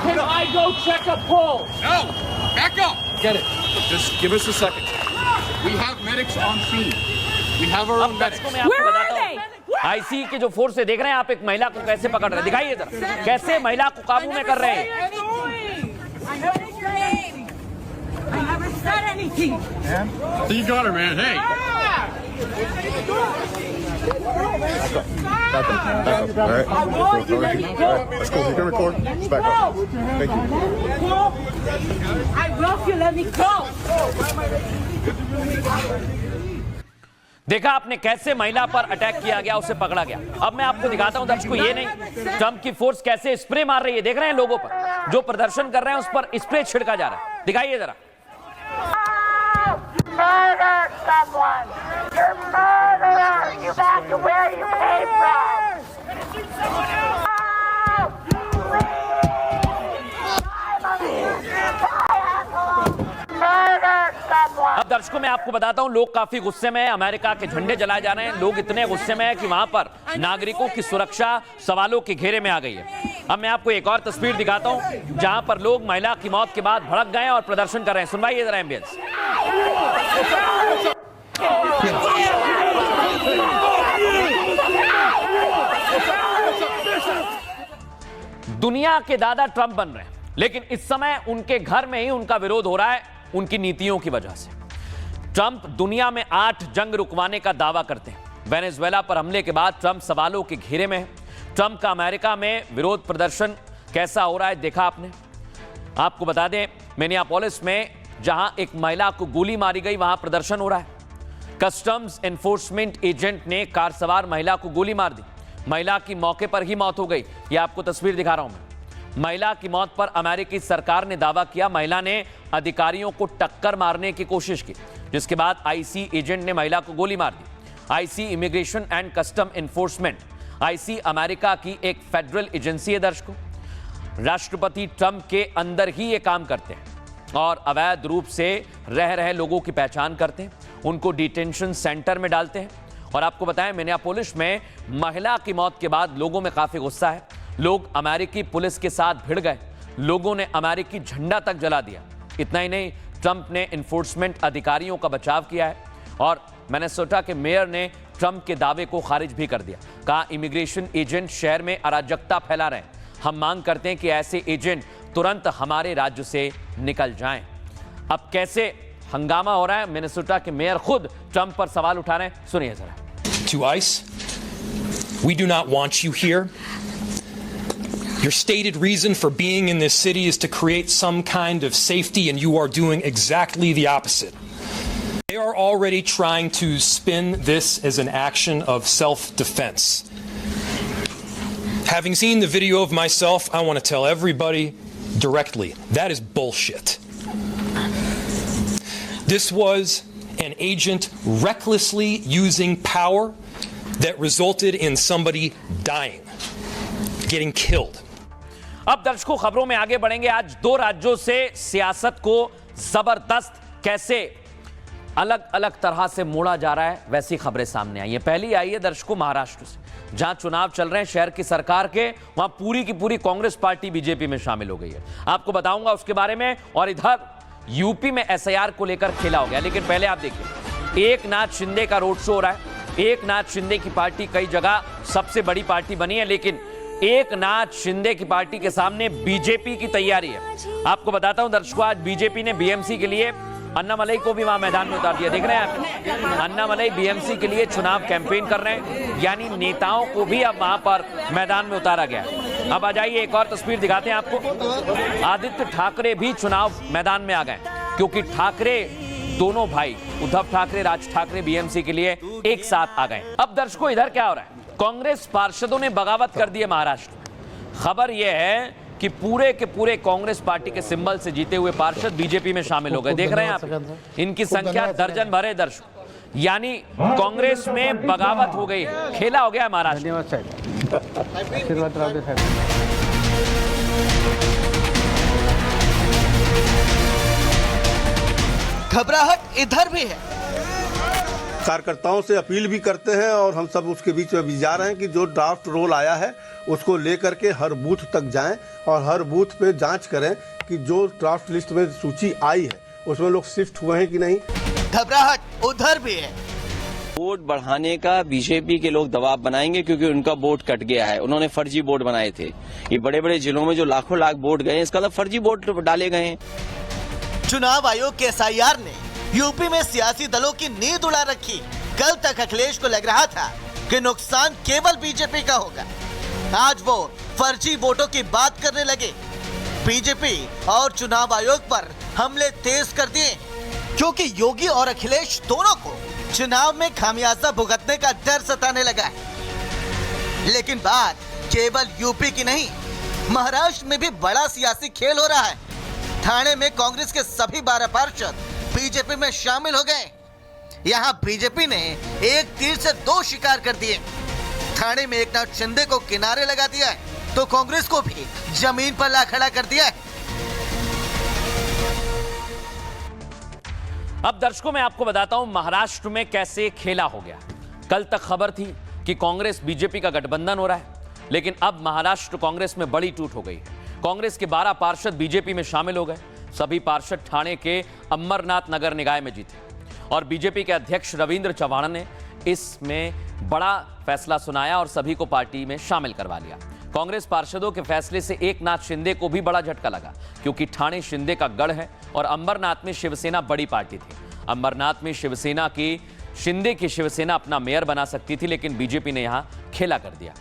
Can I go check a poll? No. Back up. Get it. Just give us a second. We have medics on scene. We have our own medics. Where are they? IC के जो फोर्स से देख रहे हैं आप, एक महिला को कैसे पकड़ रहे हैं, दिखाइए जरा कैसे महिला को काबू में कर रहे हैं। I haven't said anything. So you got her, man. Hey. Back up. All right. I want you to let me go. That's cool. You can record. Just back up. Thank you. I will if you let me go. देखा आपने कैसे महिला पर अटैक किया गया, उसे पकड़ा गया। अब मैं आपको दिखाता हूं दर्शकों, ये नहीं, ट्रंप की फोर्स कैसे स्प्रे मार रही है। देख रहे हैं लोगों पर, जो प्रदर्शन कर रहे हैं उस पर स्प्रे छिड़का जा रहा है। दिखाइए जरा। Murder someone. You're murderer. You back to where you came from. अब दर्शकों मैं आपको बताता हूं, लोग काफी गुस्से में हैं। अमेरिका के झंडे जलाए जा रहे हैं। लोग इतने गुस्से में हैं कि वहां पर नागरिकों की सुरक्षा सवालों के घेरे में आ गई है। अब मैं आपको एक और तस्वीर दिखाता हूं जहां पर लोग महिला की मौत के बाद भड़क गए और प्रदर्शन कर रहे हैं। सुनवाइए जरा एम्बियंस। दुनिया के दादा ट्रंप बन रहे हैं, लेकिन इस समय उनके घर में ही उनका विरोध हो रहा है उनकी नीतियों की वजह से। ट्रंप दुनिया में 8 जंग रुकवाने का दावा करते हैं। वेनेजुएला पर हमले के बाद ट्रंप सवालों के घेरे में है। ट्रंप का अमेरिका में विरोध प्रदर्शन कैसा हो रहा है देखा आपने। आपको बता दें, मिनियापोलिस में जहां एक महिला को गोली मारी गई, वहां प्रदर्शन हो रहा है। कस्टम्स एनफोर्समेंट एजेंट ने कार सवार महिला को गोली मार दी। महिला की मौके पर ही मौत हो गई। यह आपको तस्वीर दिखा रहा हूं मैं। महिला की मौत पर अमेरिकी सरकार ने दावा किया। महिला ने अधिकारियों को टक्कर मारने की कोशिश की, जिसके बाद आईसी एजेंट ने महिला को गोली मार दी। ICE immigration and custom enforcement, ICE America की एक फेडरल एजेंसी है दर्शकों। राष्ट्रपति ट्रंप के अंदर ही ये काम करते हैं और अवैध रूप से रह रहे लोगों की पहचान करते हैं, उनको डिटेंशन सेंटर में डालते हैं। और आपको बताएं, मिनियापोलिस में महिला की मौत के बाद लोगों में काफी गुस्सा है। लोग अमेरिकी पुलिस के साथ भिड़ गए। लोगों ने अमेरिकी झंडा तक जला दिया। इतना ही नहीं, ट्रंप ने एनफोर्समेंट अधिकारियों का बचाव किया है और मिनेसोटा के मेयर ने ट्रंप के दावे को खारिज भी कर दिया। कहा, इमिग्रेशन एजेंट शहर में अराजकता फैला रहे हैं। हम मांग करते हैं कि ऐसे एजेंट तुरंत हमारे राज्य से निकल जाएं। अब कैसे हंगामा हो रहा है, मिनेसोटा के मेयर खुद ट्रंप पर सवाल उठा रहे हैं, सुनिए जरा। To ICE, we do not want you here. Your stated reason for being in this city is to create some kind of safety, and you are doing exactly the opposite. They are already trying to spin this as an action of self-defense. Having seen the video of myself, I want to tell everybody directly, that is bullshit. This was an agent recklessly using power that resulted in somebody dying, getting killed. अब दर्शकों खबरों में आगे बढ़ेंगे। आज दो राज्यों से सियासत को जबरदस्त कैसे अलग अलग तरह से मोड़ा जा रहा है, वैसी खबरें सामने आई है। पहली आई है दर्शकों महाराष्ट्र से, जहां चुनाव चल रहे हैं शहर की सरकार के, वहां पूरी की पूरी कांग्रेस पार्टी बीजेपी में शामिल हो गई है। आपको बताऊंगा उसके बारे में। और इधर यूपी में एसआईआर को लेकर खेला हो गया। लेकिन पहले आप देखिए, एकनाथ शिंदे का रोड शो हो रहा है। एकनाथ शिंदे की पार्टी कई जगह सबसे बड़ी पार्टी बनी है, लेकिन एकनाथ शिंदे की पार्टी के सामने बीजेपी की तैयारी है। आपको बताता हूं दर्शकों, आज बीजेपी ने बीएमसी के लिए अन्नामलई को भी वहां मैदान में उतार दिया। देख रहे हैं आप, अन्नामलई बीएमसी के लिए चुनाव कैंपेन कर रहे हैं, यानी नेताओं को भी अब वहां पर मैदान में उतारा गया। अब आ जाइए, एक और तस्वीर दिखाते हैं आपको। आदित्य ठाकरे भी चुनाव मैदान में आ गए, क्योंकि ठाकरे दोनों भाई उद्धव ठाकरे, राज ठाकरे बीएमसी के लिए एक साथ आ गए। अब दर्शकों इधर क्या हो रहा है, कांग्रेस पार्षदों ने बगावत कर दी है महाराष्ट्र में। खबर यह है कि पूरे के पूरे कांग्रेस पार्टी के सिंबल से जीते हुए पार्षद बीजेपी में शामिल हो गए। देख रहे हैं आप, इनकी संख्या दर्जन भरे दर्शक, यानी कांग्रेस में बगावत हो गई है, खेला हो गया है महाराष्ट्र। घबराहट इधर भी है। कार्यकर्ताओं से अपील भी करते हैं और हम सब उसके बीच में भी जा रहे हैं कि जो ड्राफ्ट रोल आया है उसको लेकर के हर बूथ तक जाएं और हर बूथ पे जांच करें कि जो ड्राफ्ट लिस्ट में सूची आई है उसमें लोग शिफ्ट हुए हैं कि नहीं। घबराहट उधर भी है। वोट बढ़ाने का बीजेपी के लोग दबाव बनाएंगे, क्योंकि उनका वोट कट गया है। उन्होंने फर्जी वोट बनाए थे। ये बड़े बड़े जिलों में जो लाखों लाख वोट गए, इसका मतलब फर्जी वोट डाले गए हैं। चुनाव आयोग के एसआईआर ने यूपी में सियासी दलों की नींद उड़ा रखी। कल तक अखिलेश को लग रहा था कि नुकसान केवल बीजेपी का होगा, आज वो फर्जी वोटों की बात करने लगे। बीजेपी और चुनाव आयोग पर हमले तेज कर दिए, क्योंकि योगी और अखिलेश दोनों को चुनाव में खामियाजा भुगतने का डर सताने लगा है। लेकिन बात केवल यूपी की नहीं, महाराष्ट्र में भी बड़ा सियासी खेल हो रहा है। ठाणे में कांग्रेस के सभी 12 पार्षद बीजेपी में शामिल हो गए। यहाँ बीजेपी ने एक तीर से दो शिकार कर दिए। ठाणे में एकनाथ शिंदे को किनारे लगा दिया है, तो कांग्रेस को भी जमीन पर ला खड़ा कर दिया है। अब दर्शकों मैं आपको बताता हूं महाराष्ट्र में कैसे खेला हो गया। कल तक खबर थी कि कांग्रेस बीजेपी का गठबंधन हो रहा है, लेकिन अब महाराष्ट्र कांग्रेस में बड़ी टूट हो गई है। कांग्रेस के 12 पार्षद बीजेपी में शामिल हो गए। सभी पार्षद ठाणे के अमरनाथ नगर निकाय में जीते और बीजेपी के अध्यक्ष रविंद्र चव्हाण ने इसमें बड़ा फैसला सुनाया और सभी को पार्टी में शामिल करवा लिया। कांग्रेस पार्षदों के फैसले से एकनाथ शिंदे को भी बड़ा झटका लगा, क्योंकि ठाणे शिंदे का गढ़ है और अंबरनाथ में शिवसेना बड़ी पार्टी थी। अंबरनाथ में शिवसेना की शिंदे की शिवसेना अपना मेयर बना सकती थी, लेकिन बीजेपी ने यहां खेला कर दिया।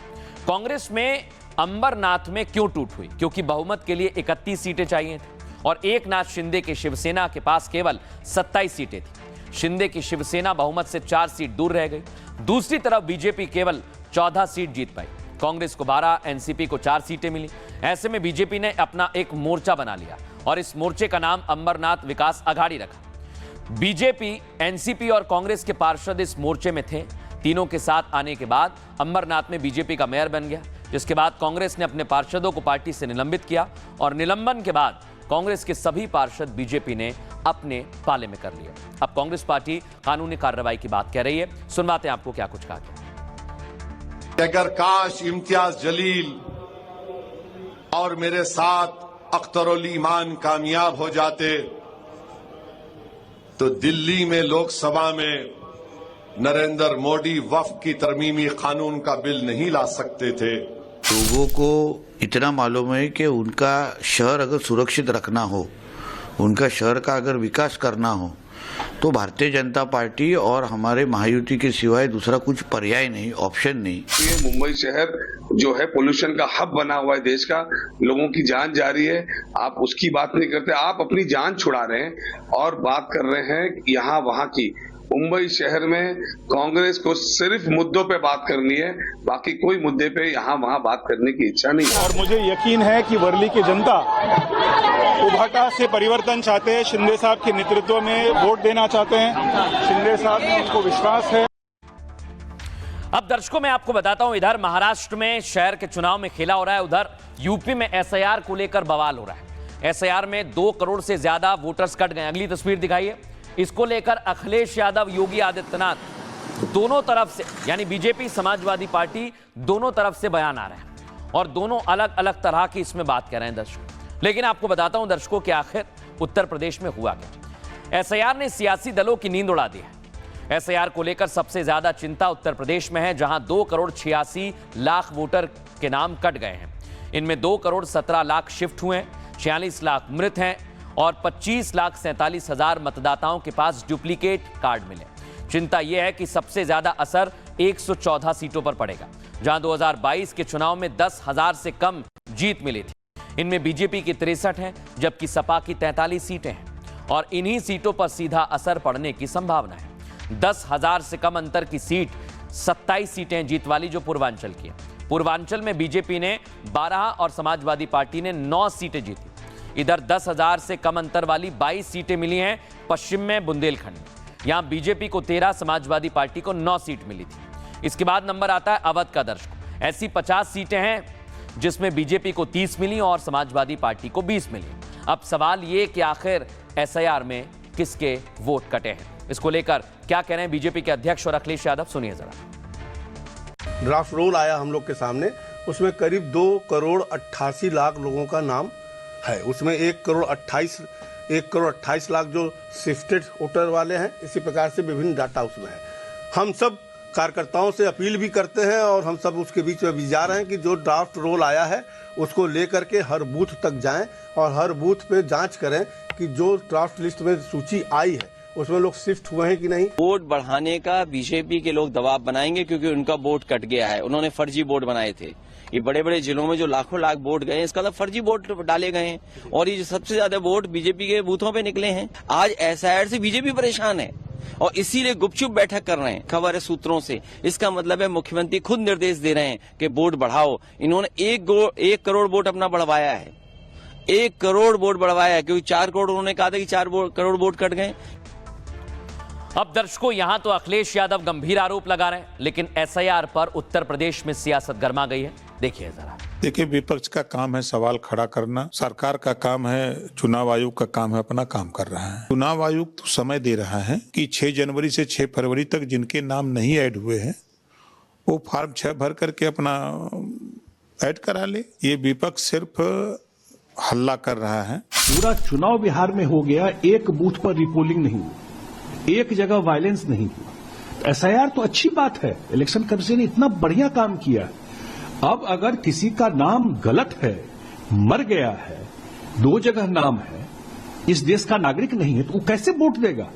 कांग्रेस में अंबरनाथ में क्यों टूट हुई, क्योंकि बहुमत के लिए 31 सीटें चाहिए थी और एकनाथ शिंदे की शिवसेना के पास केवल 27 सीटें थी। शिंदे की शिवसेना बहुमत से 4 सीट दूर रह गई। दूसरी तरफ बीजेपी केवल 14 सीट जीत पाई। कांग्रेस को 12, एनसीपी को 4 सीटें मिली। ऐसे में बीजेपी ने अपना एक मोर्चा बना लिया और इस मोर्चे का नाम अंबरनाथ विकास अघाड़ी रखा। बीजेपी, एनसीपी और कांग्रेस के पार्षद इस मोर्चे में थे। तीनों के साथ आने के बाद अंबरनाथ में बीजेपी का मेयर बन गया, जिसके बाद कांग्रेस ने अपने पार्षदों को पार्टी से निलंबित किया और निलंबन के बाद कांग्रेस के सभी पार्षद बीजेपी ने अपने पाले में कर लिए। अब कांग्रेस पार्टी कानूनी कार्रवाई की बात कह रही है। सुनवाते हैं आपको क्या कुछ कहा गया। अगर काश इम्तियाज जलील और मेरे साथ अख्तरुल ईमान कामयाब हो जाते तो दिल्ली में लोकसभा में नरेंद्र मोदी वक्फ की तरमीमी कानून का बिल नहीं ला सकते थे। लोगों को इतना मालूम है कि उनका शहर अगर सुरक्षित रखना हो, उनका शहर का अगर विकास करना हो, तो भारतीय जनता पार्टी और हमारे महायुति के सिवाय दूसरा कुछ पर्याय नहीं, ऑप्शन नहीं। ये मुंबई शहर जो है पोल्यूशन का हब बना हुआ है देश का, लोगों की जान जा रही है, आप उसकी बात नहीं करते, आप अपनी जान छुड़ा रहे हैं और बात कर रहे हैं यहाँ वहाँ की। मुंबई शहर में कांग्रेस को सिर्फ मुद्दों पे बात करनी है, बाकी कोई मुद्दे पे यहाँ वहाँ बात करने की इच्छा नहीं है। और मुझे यकीन है कि वर्ली की जनता उभाटा से परिवर्तन चाहते हैं, शिंदे साहब के नेतृत्व में वोट देना चाहते हैं, शिंदे साहब में उनको विश्वास है। अब दर्शकों मैं आपको बताता हूं, इधर महाराष्ट्र में शहर के चुनाव में खेला हो रहा है, उधर यूपी में एसआईआर को लेकर बवाल हो रहा है। एसआईआर में 2 करोड़ से ज्यादा वोटर्स कट गए। अगली तस्वीर दिखाइए। इसको लेकर अखिलेश यादव, योगी आदित्यनाथ दोनों तरफ से, यानी बीजेपी, समाजवादी पार्टी, दोनों तरफ से बयान आ रहे हैं और दोनों अलग अलग तरह की इसमें बात कर रहे हैं दर्शकों। लेकिन आपको बताता हूं दर्शकों कि आखिर उत्तर प्रदेश में हुआ क्या। एसआईआर ने सियासी दलों की नींद उड़ा दी है। एसआईआर को लेकर सबसे ज्यादा चिंता उत्तर प्रदेश में है, जहां 2 करोड़ 86 लाख वोटर के नाम कट गए हैं। इनमें 2 करोड़ 17 लाख शिफ्ट हुए हैं, 46 लाख मृत हैं और 25 लाख 47 हजार मतदाताओं के पास डुप्लीकेट कार्ड मिले। चिंता यह है कि सबसे ज्यादा असर 114 सीटों पर पड़ेगा, जहां 2022 के चुनाव में 10,000 से कम जीत मिली थी। इनमें बीजेपी की 63 है, जबकि सपा की 43 सीटें हैं और इन्हीं सीटों पर सीधा असर पड़ने की संभावना है। 10,000 से कम अंतर की सीट 27 सीटें जीत वाली जो पूर्वांचल की है। पूर्वांचल में बीजेपी ने 12 और समाजवादी पार्टी ने 9 सीटें जीती। इधर 10,000 से कम अंतर वाली 22 सीटें मिली हैं पश्चिम में, बुंदेलखंड में। यहां बीजेपी को 13, समाजवादी पार्टी को 9 सीट मिली थी। इसके बाद नंबर आता है अवध का दर्शकों। ऐसी 50 सीटें हैं जिसमें बीजेपी को 30 मिली और समाजवादी पार्टी को 20 मिली। अब सवाल ये कि आखिर एसआईआर में किसके वोट कटे हैं, इसको लेकर क्या कह रहे हैं बीजेपी के अध्यक्ष और अखिलेश यादव, सुनिए जरा। ड्राफ्ट रोल आया हम लोग के सामने, उसमें करीब 2 करोड़ 88 लाख लोगों का नाम है। उसमें 1 करोड़ 28 लाख जो शिफ्टेड वोटर वाले हैं। इसी प्रकार से विभिन्न डाटा उसमें है। हम सब कार्यकर्ताओं से अपील भी करते हैं और हम सब उसके बीच में भी जा रहे हैं कि जो ड्राफ्ट रोल आया है उसको लेकर के हर बूथ तक जाएं और हर बूथ पे जांच करें कि जो ड्राफ्ट लिस्ट में सूची आई है उसमें लोग शिफ्ट हुए हैं कि नहीं। वोट बढ़ाने का बीजेपी के लोग दबाव बनाएंगे क्योंकि उनका वोट कट गया है। उन्होंने फर्जी वोट बनाए थे। ये बड़े बड़े जिलों में जो लाखों लाख वोट गए, इसका मतलब फर्जी वोट डाले गए हैं और ये सबसे ज्यादा वोट बीजेपी के बूथों पे निकले हैं। आज एसआईआर से बीजेपी परेशान है और इसीलिए गुपचुप बैठक कर रहे हैं। खबर है सूत्रों से, इसका मतलब है मुख्यमंत्री खुद निर्देश दे रहे हैं कि वोट बढ़ाओ। इन्होंने 1 करोड़ वोट अपना बढ़वाया है, 1 करोड़ वोट बढ़वाया है, क्योंकि 4 करोड़ उन्होंने कहा था कि 4 करोड़ वोट कट गए। अब दर्शकों यहां तो अखिलेश यादव गंभीर आरोप लगा रहे हैं, लेकिन एसआईआर पर उत्तर प्रदेश में सियासत गर्मा गई है। देखिए जरा। देखिए, विपक्ष का काम है सवाल खड़ा करना, सरकार का काम है, चुनाव आयोग का काम है अपना काम कर रहा है। चुनाव आयोग तो समय दे रहा है कि 6 जनवरी से 6 फरवरी तक जिनके नाम नहीं ऐड हुए हैं वो फॉर्म 6 भर करके अपना ऐड करा ले। ये विपक्ष सिर्फ हल्ला कर रहा है। पूरा चुनाव बिहार में हो गया, एक बूथ पर रिपोलिंग नहीं हुई, एक जगह वायलेंस नहीं हुआ। एसआईआर तो अच्छी बात है, इलेक्शन कमीशन ने इतना बढ़िया काम किया। अब अगर किसी का नाम गलत है, मर गया है, 2 जगह नाम है, इस देश का नागरिक नहीं है, तो वो कैसे वोट देगा।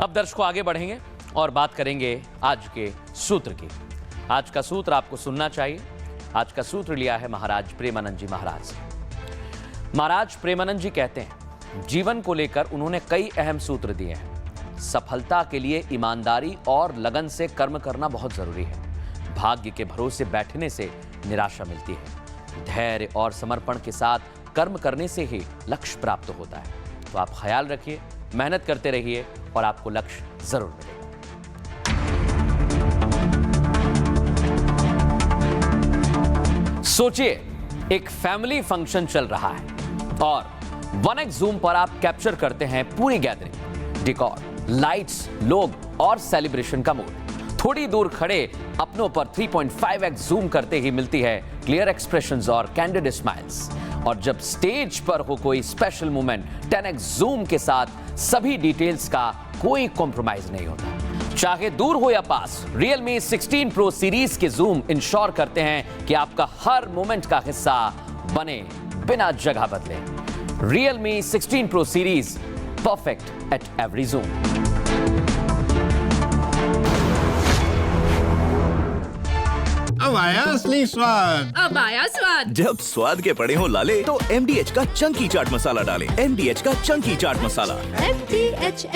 अब दर्शकों आगे बढ़ेंगे और बात करेंगे आज के सूत्र की। आज का सूत्र आपको सुनना चाहिए। आज का सूत्र लिया है महाराज प्रेमानंद जी महाराज से। महाराज प्रेमानंद जी कहते हैं, जीवन को लेकर उन्होंने कई अहम सूत्र दिए हैं। सफलता के लिए ईमानदारी और लगन से कर्म करना बहुत जरूरी है। भाग्य के भरोसे बैठने से निराशा मिलती है। धैर्य और समर्पण के साथ कर्म करने से ही लक्ष्य प्राप्त होता है। तो आप ख्याल रखिए, मेहनत करते रहिए और आपको लक्ष्य जरूर मिलेगा। सोचिए, एक फैमिली फंक्शन चल रहा है और 1x ज़ूम पर आप कैप्चर करते हैं पूरी गैदरिंग, डेकोर, लाइट्स, लोग और सेलिब्रेशन का मूड। थोड़ी दूर खड़े अपनों पर 3.5x ज़ूम करते ही मिलती है क्लियर एक्सप्रेशंस और कैंडिड स्माइल्स। और जब स्टेज पर हो कोई स्पेशल मोमेंट, 10x ज़ूम के साथ सभी डिटेल्स का कोई कॉम्प्रोमाइज नहीं होता। चाहे दूर हो या पास, Realme 16 Pro सीरीज के जूम इंश्योर करते हैं कि आपका हर मोमेंट का हिस्सा बने बिना जगह बदले। Realme 16 Pro series, perfect at every zoom. अब आया असली स्वाद। अब आया स्वाद। जब स्वाद के पड़े हो लाले तो MDH का चंकी चाट मसाला डालें। MDH का चंकी चाट मसाला। MDH